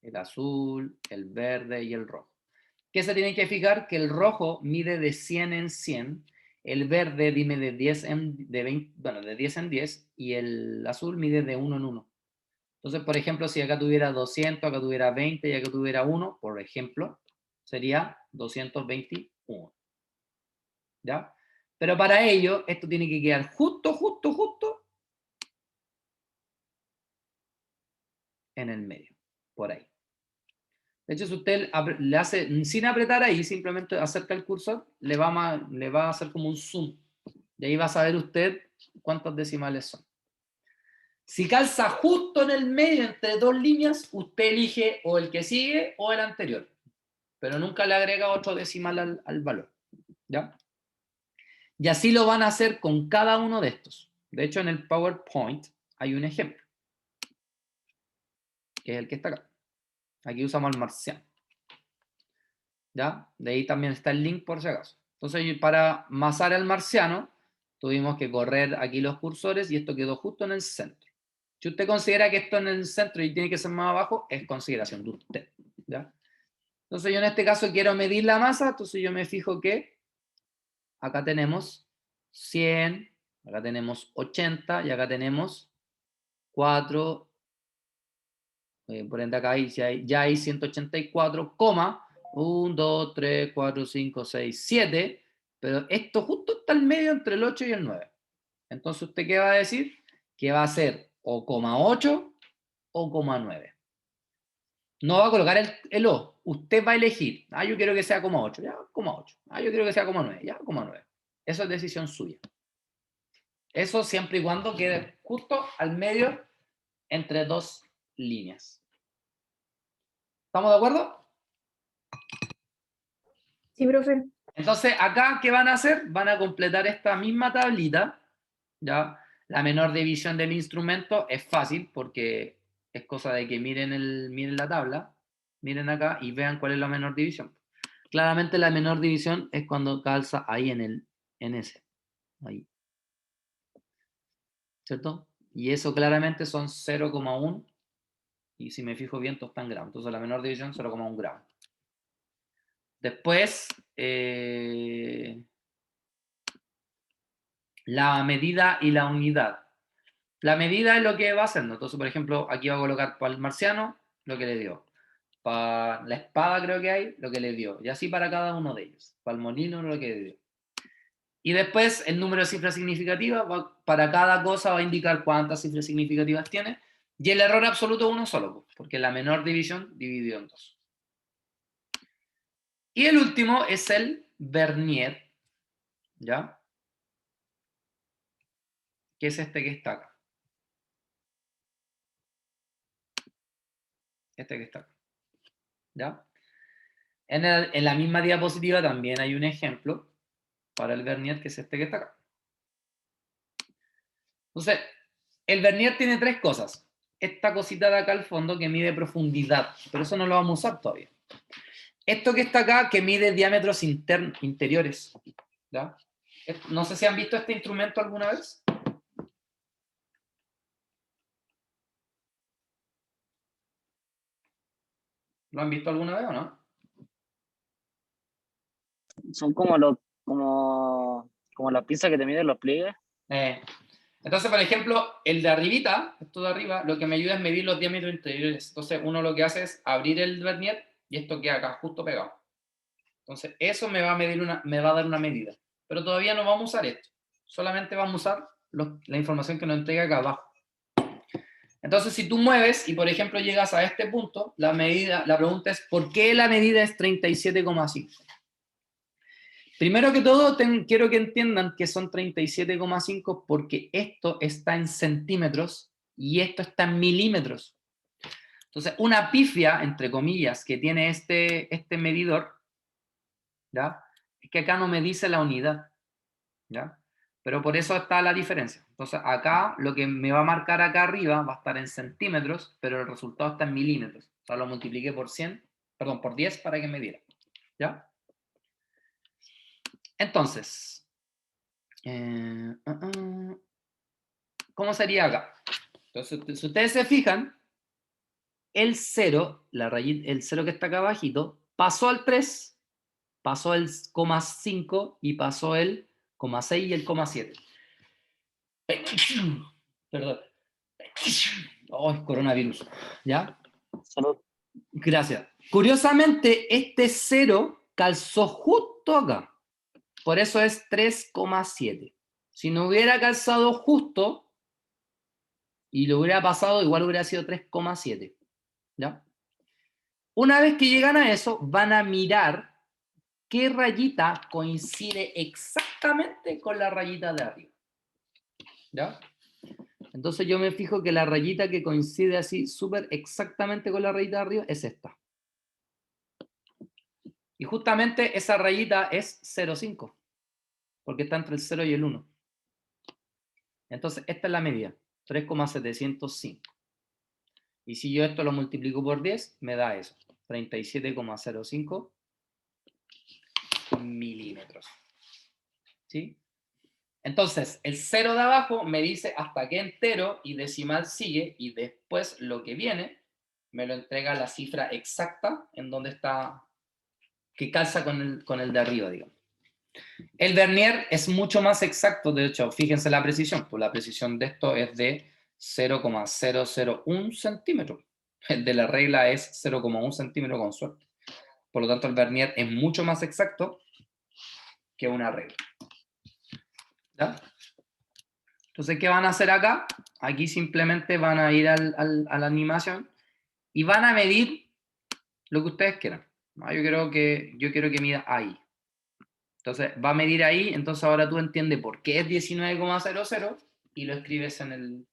el azul, el verde y el rojo. ¿Qué se tiene que fijar? Que el rojo mide de 100 en 100, el verde mide de 10 en, de 20, bueno, de 10 en 10 y el azul mide de 1 en 1. Entonces, por ejemplo, si acá tuviera 200, acá tuviera 20 y acá tuviera 1, por ejemplo, sería 221. ¿Ya? Pero para ello, esto tiene que quedar justo en el medio, por ahí. De hecho, si usted le hace, sin apretar ahí, simplemente acerca el cursor, le va a hacer como un zoom. Y ahí va a saber usted cuántos decimales son. Si calza justo en el medio entre dos líneas, usted elige o el que sigue o el anterior. Pero nunca le agrega otro decimal al valor. ¿Ya? Y así lo van a hacer con cada uno de estos. De hecho, en el PowerPoint hay un ejemplo, que es el que está acá. Aquí usamos el marciano. ¿Ya? De ahí también está el link por si acaso. Entonces, para masar al marciano, tuvimos que correr aquí los cursores y esto quedó justo en el centro. Si usted considera que esto en el centro y tiene que ser más abajo, es consideración de usted. ¿Ya? Entonces, yo en este caso quiero medir la masa, entonces yo me fijo que acá tenemos 100, acá tenemos 80 y acá tenemos 4, por ende acá ya hay 184, 1, 2, 3, 4, 5, 6, 7, pero esto justo está al medio entre el 8 y el 9. Entonces, ¿usted qué va a decir? Que va a ser o 8 o 9. No va a colocar el O. Usted va a elegir. Ah, yo quiero que sea 8. Ya, 8. Ah, yo quiero que sea 9. Ya, 9. Eso es decisión suya. Eso siempre y cuando quede justo al medio entre dos líneas. ¿Estamos de acuerdo? Sí, profe. Entonces, acá, ¿qué van a hacer? Van a completar esta misma tablita, ¿ya? La menor división del instrumento es fácil porque es cosa de que miren la tabla, miren acá y vean cuál es la menor división. Claramente la menor división es cuando calza ahí en ese, ahí. ¿Cierto? Y eso claramente son 0,1 y si me fijo bien, todo está en gramos. Entonces la menor división 0,1 gramos. Después, la medida y la unidad. La medida es lo que va haciendo. Entonces, por ejemplo, aquí va a colocar para el marciano lo que le dio. Para la espada creo que hay lo que le dio. Y así para cada uno de ellos. Para el molino lo que le dio. Y después el número de cifras significativas, para cada cosa va a indicar cuántas cifras significativas tiene. Y el error absoluto es uno solo, porque la menor división dividido en 2. Y el último es el vernier, ¿ya? Que es este que está acá. Este que está acá. ¿Ya? En la misma diapositiva también hay un ejemplo para el vernier, que es este que está acá. Entonces, el vernier tiene 3 cosas. Esta cosita de acá al fondo que mide profundidad, pero eso no lo vamos a usar todavía. Esto que está acá que mide diámetros interiores. ¿Ya? No sé si han visto este instrumento alguna vez. ¿Lo han visto alguna vez o no? Son como las pinzas que te miden los pliegues. Entonces, por ejemplo, el de arribita, esto de arriba, lo que me ayuda es medir los diámetros interiores. Entonces, uno lo que hace es abrir el vernier y esto queda acá, justo pegado. Entonces, eso me va a dar una medida. Pero todavía no vamos a usar esto. Solamente vamos a usar la información que nos entrega acá abajo. Entonces, si tú mueves y, por ejemplo, llegas a este punto, la pregunta es, ¿por qué la medida es 37,5? Primero que todo, quiero que entiendan que son 37,5 porque esto está en centímetros y esto está en milímetros. Entonces, una pifia, entre comillas, que tiene este medidor, ¿ya? Es que acá no me dice la unidad, ¿ya? Pero por eso está la diferencia. Entonces, acá, lo que me va a marcar acá arriba va a estar en centímetros, pero el resultado está en milímetros. O sea, lo multipliqué por 10 para que me diera, ¿ya? Entonces, ¿cómo sería acá? Entonces, si ustedes se fijan, el 0, el 0 que está acá abajito, pasó al 3, pasó el 0,5 y pasó el 0,6 y el 0,7. Perdón. Oh, coronavirus. ¿Ya? Salud. Gracias. Curiosamente, este 0 calzó justo acá. Por eso es 3,7. Si no hubiera calzado justo y lo hubiera pasado, igual hubiera sido 3,7. ¿Ya? Una vez que llegan a eso, van a mirar qué rayita coincide exactamente con la rayita de arriba. ¿Ya? Entonces yo me fijo que la rayita que coincide así súper exactamente con la rayita de arriba es esta. Y justamente esa rayita es 0,5, porque está entre el 0 y el 1. Entonces esta es la medida, 3,705. Y si yo esto lo multiplico por 10, me da eso, 37,05 milímetros. ¿Sí? Entonces, el 0 de abajo me dice hasta qué entero y decimal sigue, y después lo que viene me lo entrega la cifra exacta en donde está, que calza con el de arriba, digamos. El vernier es mucho más exacto, de hecho, fíjense la precisión, pues la precisión de esto es de 0,001 centímetros. El de la regla es 0,1 centímetro con suerte. Por lo tanto, el vernier es mucho más exacto que una regla. ¿Ya? Entonces, ¿qué van a hacer acá? Aquí simplemente van a ir a la animación y van a medir lo que ustedes quieran. Yo quiero que mida ahí. Entonces, va a medir ahí, entonces ahora tú entiendes por qué es 19,00 y lo escribes en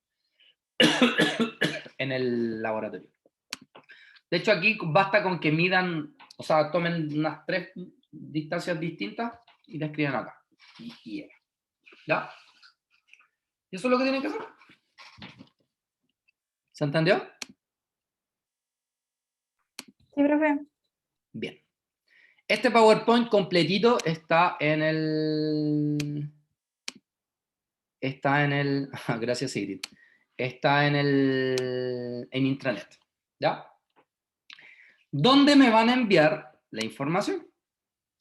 el laboratorio. De hecho, aquí basta con que midan, o sea, tomen unas 3 distancias distintas y la escriben acá. Y era. ¿Ya? ¿Y eso es lo que tienen que hacer? ¿Se entendió? Sí, profe. Bien. Este PowerPoint completito está en el... Gracias, Sigrid. Está en intranet. ¿Ya? ¿Dónde me van a enviar la información?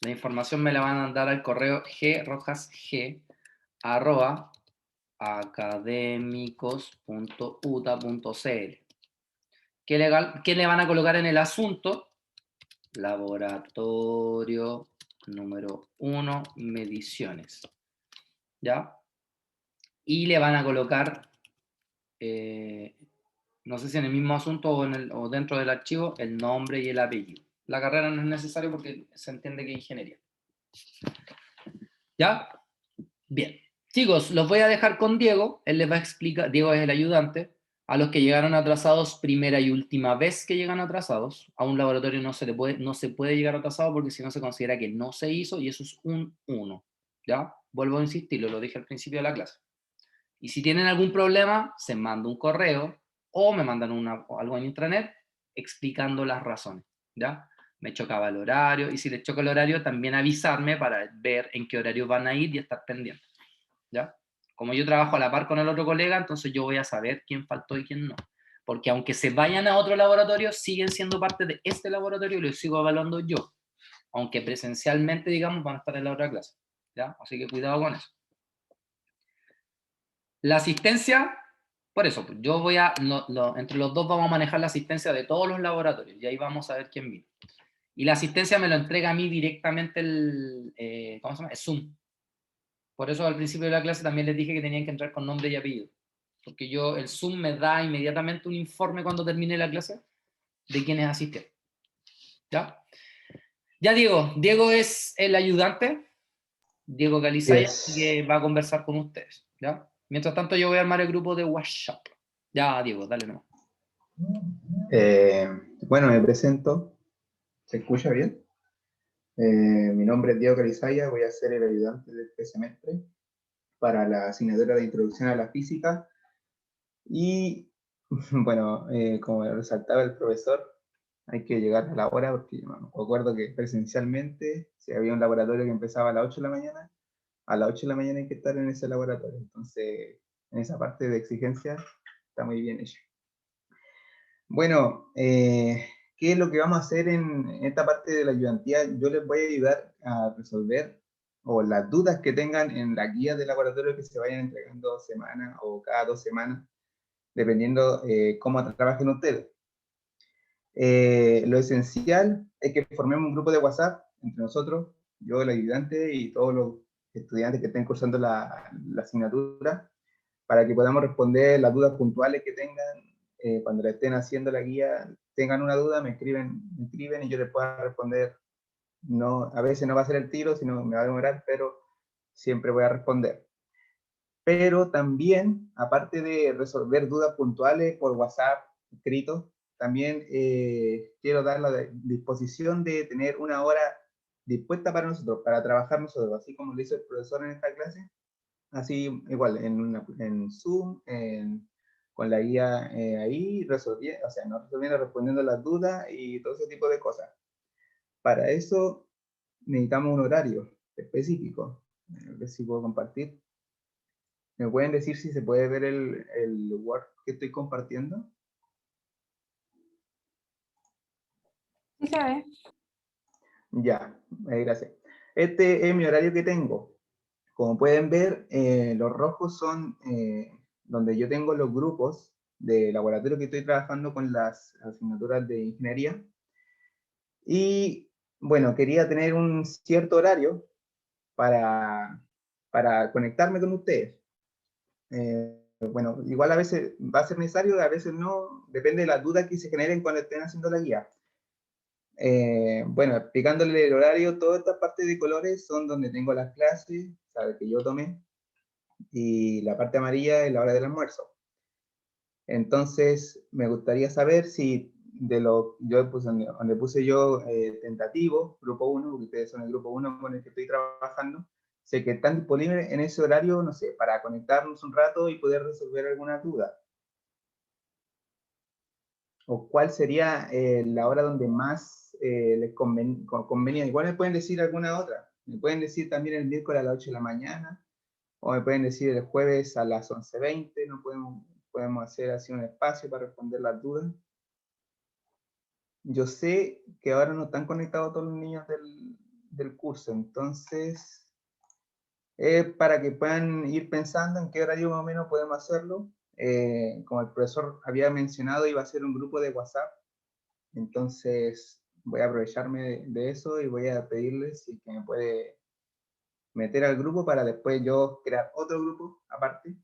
La información me la van a mandar al correo grojasg@academicos.uta.cl. ¿Qué le van a colocar en el asunto? Laboratorio número 1, mediciones. ¿Ya? Y le van a colocar, no sé si en el mismo asunto o dentro del archivo, el nombre y el apellido. La carrera no es necesario porque se entiende que es ingeniería. ¿Ya? Bien. Chicos, los voy a dejar con Diego. Él les va a explicar, Diego es el ayudante. A los que llegaron atrasados, primera y última vez que llegan atrasados, a un laboratorio no se puede llegar atrasado porque si no se considera que no se hizo y eso es un 1. ¿Ya? Vuelvo a insistirlo, lo dije al principio de la clase. Y si tienen algún problema, se manda un correo o me mandan algo en intranet explicando las razones. ¿Ya? Me chocaba el horario, y si les choca el horario, también avisarme para ver en qué horario van a ir y estar pendientes. ¿Ya? Como yo trabajo a la par con el otro colega, entonces yo voy a saber quién faltó y quién no. Porque aunque se vayan a otro laboratorio, siguen siendo parte de este laboratorio y lo sigo evaluando yo. Aunque presencialmente, digamos, van a estar en la otra clase. ¿Ya? Así que cuidado con eso. La asistencia, por eso, yo voy a, entre los dos vamos a manejar la asistencia de todos los laboratorios y ahí vamos a ver quién vino. Y la asistencia me lo entrega a mí directamente ¿cómo se llama? El Zoom. Por eso al principio de la clase también les dije que tenían que entrar con nombre y apellido. Porque el Zoom me da inmediatamente un informe cuando termine la clase de quiénes asistieron. ¿Ya? Ya Diego es el ayudante, Diego Calizaya, que va a conversar con ustedes. ¿Ya? Mientras tanto yo voy a armar el grupo de WhatsApp. Ya, Diego, dale nomás. Bueno, me presento. ¿Se escucha bien? Mi nombre es Diego Calizaya, voy a ser el ayudante de este semestre para la asignatura de Introducción a la Física. Y, bueno, como resaltaba el profesor, hay que llegar a la hora, porque yo me acuerdo que presencialmente, si había un laboratorio que empezaba a las 8 de la mañana, a las 8 de la mañana hay que estar en ese laboratorio. Entonces, en esa parte de exigencia está muy bien hecho. Bueno, ¿qué es lo que vamos a hacer en esta parte de la ayudantía? Yo les voy a ayudar a resolver o las dudas que tengan en la guía de laboratorio que se vayan entregando semana o cada 2 semanas, dependiendo cómo trabajen ustedes. Lo esencial es que formemos un grupo de WhatsApp entre nosotros, yo, el ayudante y todos los estudiantes que estén cursando la asignatura, para que podamos responder las dudas puntuales que tengan. Cuando le estén haciendo la guía, tengan una duda, me escriben y yo les pueda responder. No, a veces no va a ser el tiro, sino me va a demorar, pero siempre voy a responder. Pero también, aparte de resolver dudas puntuales por WhatsApp, escrito, también quiero dar la disposición de tener una hora dispuesta para nosotros, para trabajar nosotros, así como lo hizo el profesor en esta clase, así igual, en Zoom, con la guía ahí, resolviendo, o sea, no resolviendo, respondiendo las dudas y todo ese tipo de cosas. Para eso necesitamos un horario específico, que si puedo compartir. ¿Me pueden decir si se puede ver el Word que estoy compartiendo? Sí se ve. Ya, gracias. Este es mi horario que tengo. Como pueden ver, los rojos son donde yo tengo los grupos de laboratorio que estoy trabajando con las asignaturas de ingeniería. Y bueno, quería tener un cierto horario para conectarme con ustedes. Bueno, igual a veces va a ser necesario, a veces no, depende de las dudas que se generen cuando estén haciendo la guía. Bueno, explicándole el horario, toda esta parte de colores son donde tengo las clases, sabe, que yo tomé, y la parte amarilla es la hora del almuerzo. Entonces, me gustaría saber si yo puse donde puse yo tentativo, grupo 1, porque ustedes son el grupo 1 con el que estoy trabajando, sé que están disponibles en ese horario, no sé, para conectarnos un rato y poder resolver alguna duda. ¿O cuál sería la hora donde más les convenía? Igual me pueden decir alguna otra. Me pueden decir también el miércoles a las 8 de la mañana, o me pueden decir el jueves a las 11:20, no podemos hacer así un espacio para responder las dudas. Yo sé que ahora no están conectados todos los niños del curso, entonces para que puedan ir pensando en qué horario más o menos podemos hacerlo. Como el profesor había mencionado, iba a ser un grupo de WhatsApp, entonces voy a aprovecharme de eso y voy a pedirles si que me puede meter al grupo para después yo crear otro grupo aparte.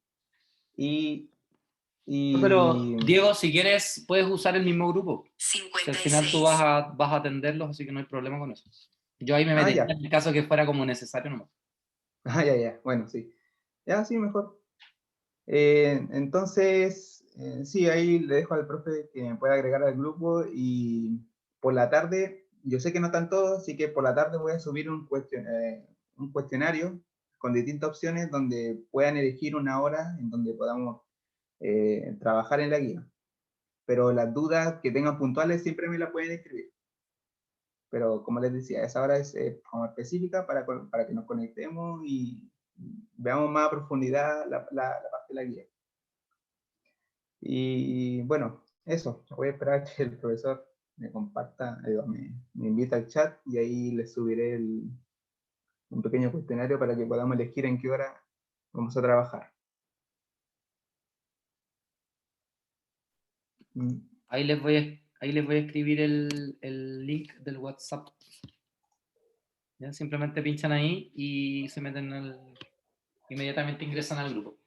Pero, Diego, si quieres, puedes usar el mismo grupo. Que al final tú vas a atenderlos, así que no hay problema con eso. Yo ahí me metería ya. en el caso que fuera como necesario nomás. Ya, bueno, sí. Ya, sí, mejor. Entonces, sí, ahí le dejo al profe que me pueda agregar al grupo y por la tarde, yo sé que no están todos, así que por la tarde voy a subir un cuestionario con distintas opciones donde puedan elegir una hora en donde podamos trabajar en la guía. Pero las dudas que tengan puntuales siempre me las pueden escribir. Pero como les decía, esa hora es como específica para que nos conectemos y veamos más a profundidad la parte de la guía. Y bueno, eso, voy a esperar que el profesor me comparta, me invita al chat y ahí les subiré un pequeño cuestionario para que podamos elegir en qué hora vamos a trabajar. Ahí les voy a escribir el link del WhatsApp. ¿Ya? Simplemente pinchan ahí y se meten inmediatamente ingresan al grupo.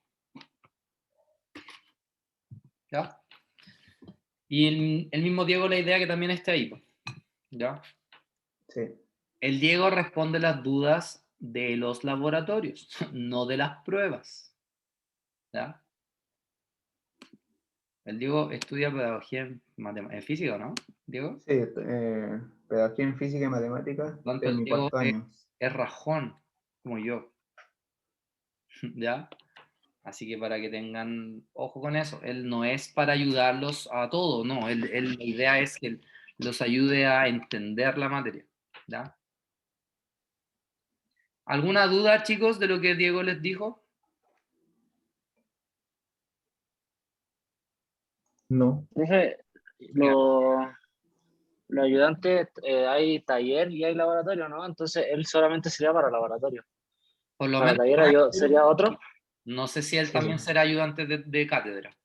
¿Ya? Y el mismo Diego, la idea que también esté ahí. ¿Ya? Sí. El Diego responde las dudas de los laboratorios, no de las pruebas. ¿Ya? El Diego estudia pedagogía en física, ¿no, Diego? Sí, pedagogía en física y matemáticas, Por lo tanto, en el mi Diego cuarto año. es rajón, como yo. ¿Ya? Así que para que tengan ojo con eso, él no es para ayudarlos a todo, no, la idea es que los ayude a entender la materia. ¿Ya? ¿Alguna duda, chicos, de lo que Diego les dijo? No. Profe, los ayudantes, hay taller y hay laboratorio, ¿no? Entonces él solamente sería para laboratorio. Por lo Para menos, taller yo sería otro. no sé si él Sí, también sí. será ayudante de cátedra.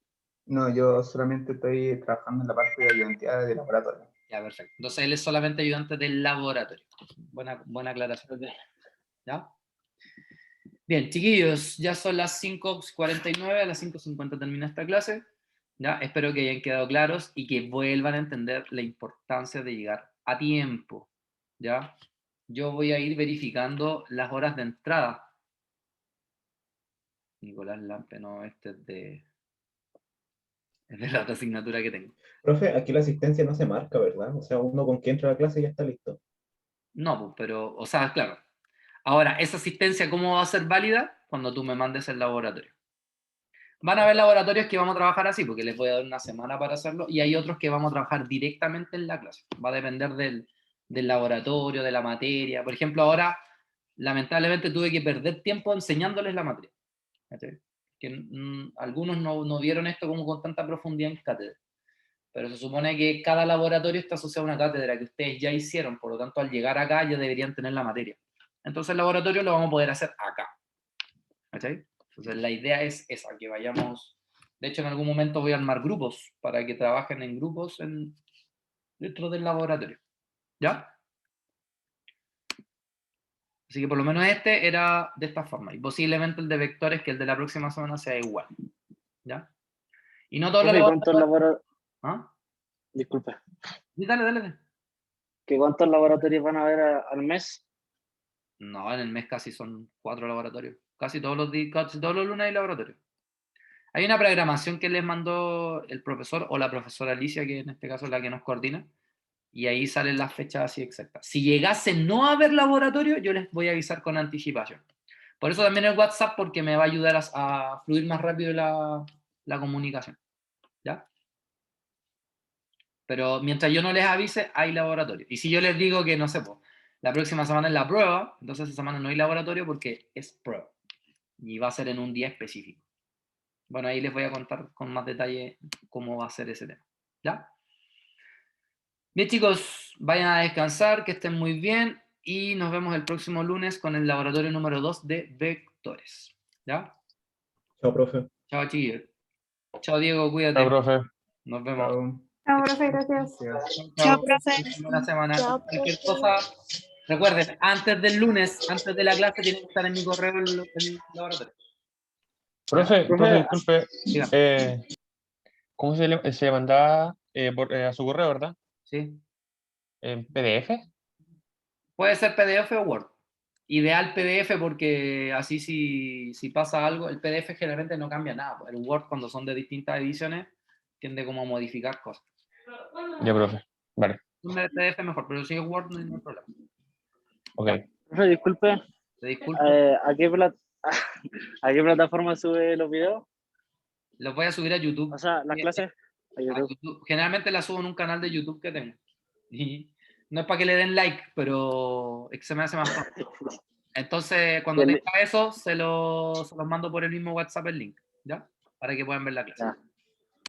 No, yo solamente estoy trabajando en la parte de ayudantía de laboratorio. Ya, perfecto. Entonces él es solamente ayudante del laboratorio. Buena aclaración. Ok. ¿Ya? Bien, chiquillos, ya son las 5:49, a las 5:50 termina esta clase. ¿Ya? Espero que hayan quedado claros y que vuelvan a entender la importancia de llegar a tiempo. ¿Ya? Yo voy a ir verificando las horas de entrada. Nicolás Lampe, no, este es de la otra asignatura que tengo. Profe, aquí la asistencia no se marca, ¿verdad? O sea, uno con que entra a la clase ya está listo. No, pues, pero, o sea, claro. Ahora, esa asistencia, ¿cómo va a ser válida? Cuando tú me mandes el laboratorio. Van a haber laboratorios que vamos a trabajar así, porque les voy a dar una semana para hacerlo, y hay otros que vamos a trabajar directamente en la clase. Va a depender del laboratorio, de la materia. Por ejemplo, ahora, lamentablemente, tuve que perder tiempo enseñándoles la materia. ¿Cachai? Que algunos no vieron esto como con tanta profundidad en cátedra. Pero se supone que cada laboratorio está asociado a una cátedra que ustedes ya hicieron, por lo tanto, al llegar acá ya deberían tener la materia. Entonces, el laboratorio lo vamos a poder hacer acá. ¿Cachai? Entonces, la idea es esa, que vayamos. De hecho, en algún momento voy a armar grupos para que trabajen en grupos dentro del laboratorio. ¿Ya? Así que por lo menos este era de esta forma. Y posiblemente el de vectores, que el de la próxima semana sea igual. ¿Ya? Y no todos los Profe, ¿cuántos laboratorios. ¿Ah? Disculpe. Sí, dale. ¿Que cuántos laboratorios van a haber al mes? No, en el mes casi son 4 laboratorios. Casi todos los lunes hay laboratorio. Hay una programación que les mandó el profesor o la profesora Alicia, que en este caso es la que nos coordina, y ahí salen las fechas así exactas. Si llegase no a haber laboratorio, yo les voy a avisar con anticipación. Por eso también el WhatsApp, porque me va a ayudar a fluir más rápido la comunicación. ¿Ya? Pero mientras yo no les avise, hay laboratorio. Y si yo les digo que, no sé, pues, la próxima semana es la prueba, entonces esa semana no hay laboratorio porque es prueba. Y va a ser en un día específico. Bueno, ahí les voy a contar con más detalle cómo va a ser ese tema. ¿Ya? Bien, chicos, vayan a descansar, que estén muy bien y nos vemos el próximo lunes con el laboratorio número 2 de vectores. ¿Ya? Chao, profe. Chao, chiquillos. Chao, Diego, cuídate. Chao, profe. Nos vemos. Chao. Chao, profe, gracias. Gracias. Chao, profe. Buena semana. Chao, Cualquier profe. cosa, recuerden, antes del lunes, antes de la clase, tienen que estar en mi correo el laboratorio. Profe, Profe, disculpe. Diga. ¿Cómo se le mandaba a su correo, verdad? ¿Sí? ¿En PDF? Puede ser PDF o Word. Ideal PDF porque así si pasa algo, el PDF generalmente no cambia nada. El Word cuando son de distintas ediciones tiende como a modificar cosas. Ya, profe. Vale. Un PDF mejor, pero si es Word no hay ningún problema. Ok. Profe, disculpe, Te disculpo. ¿a qué plataforma sube los videos? Los voy a subir a YouTube. O sea, las clases a A YouTube. YouTube. Generalmente las subo en un canal de YouTube que tengo. Y no es para que le den like, pero es que se me hace más fácil. Entonces, cuando Y el- tenga eso, se los mando por el mismo WhatsApp el link, ¿ya? Para que puedan ver la clase. Ya.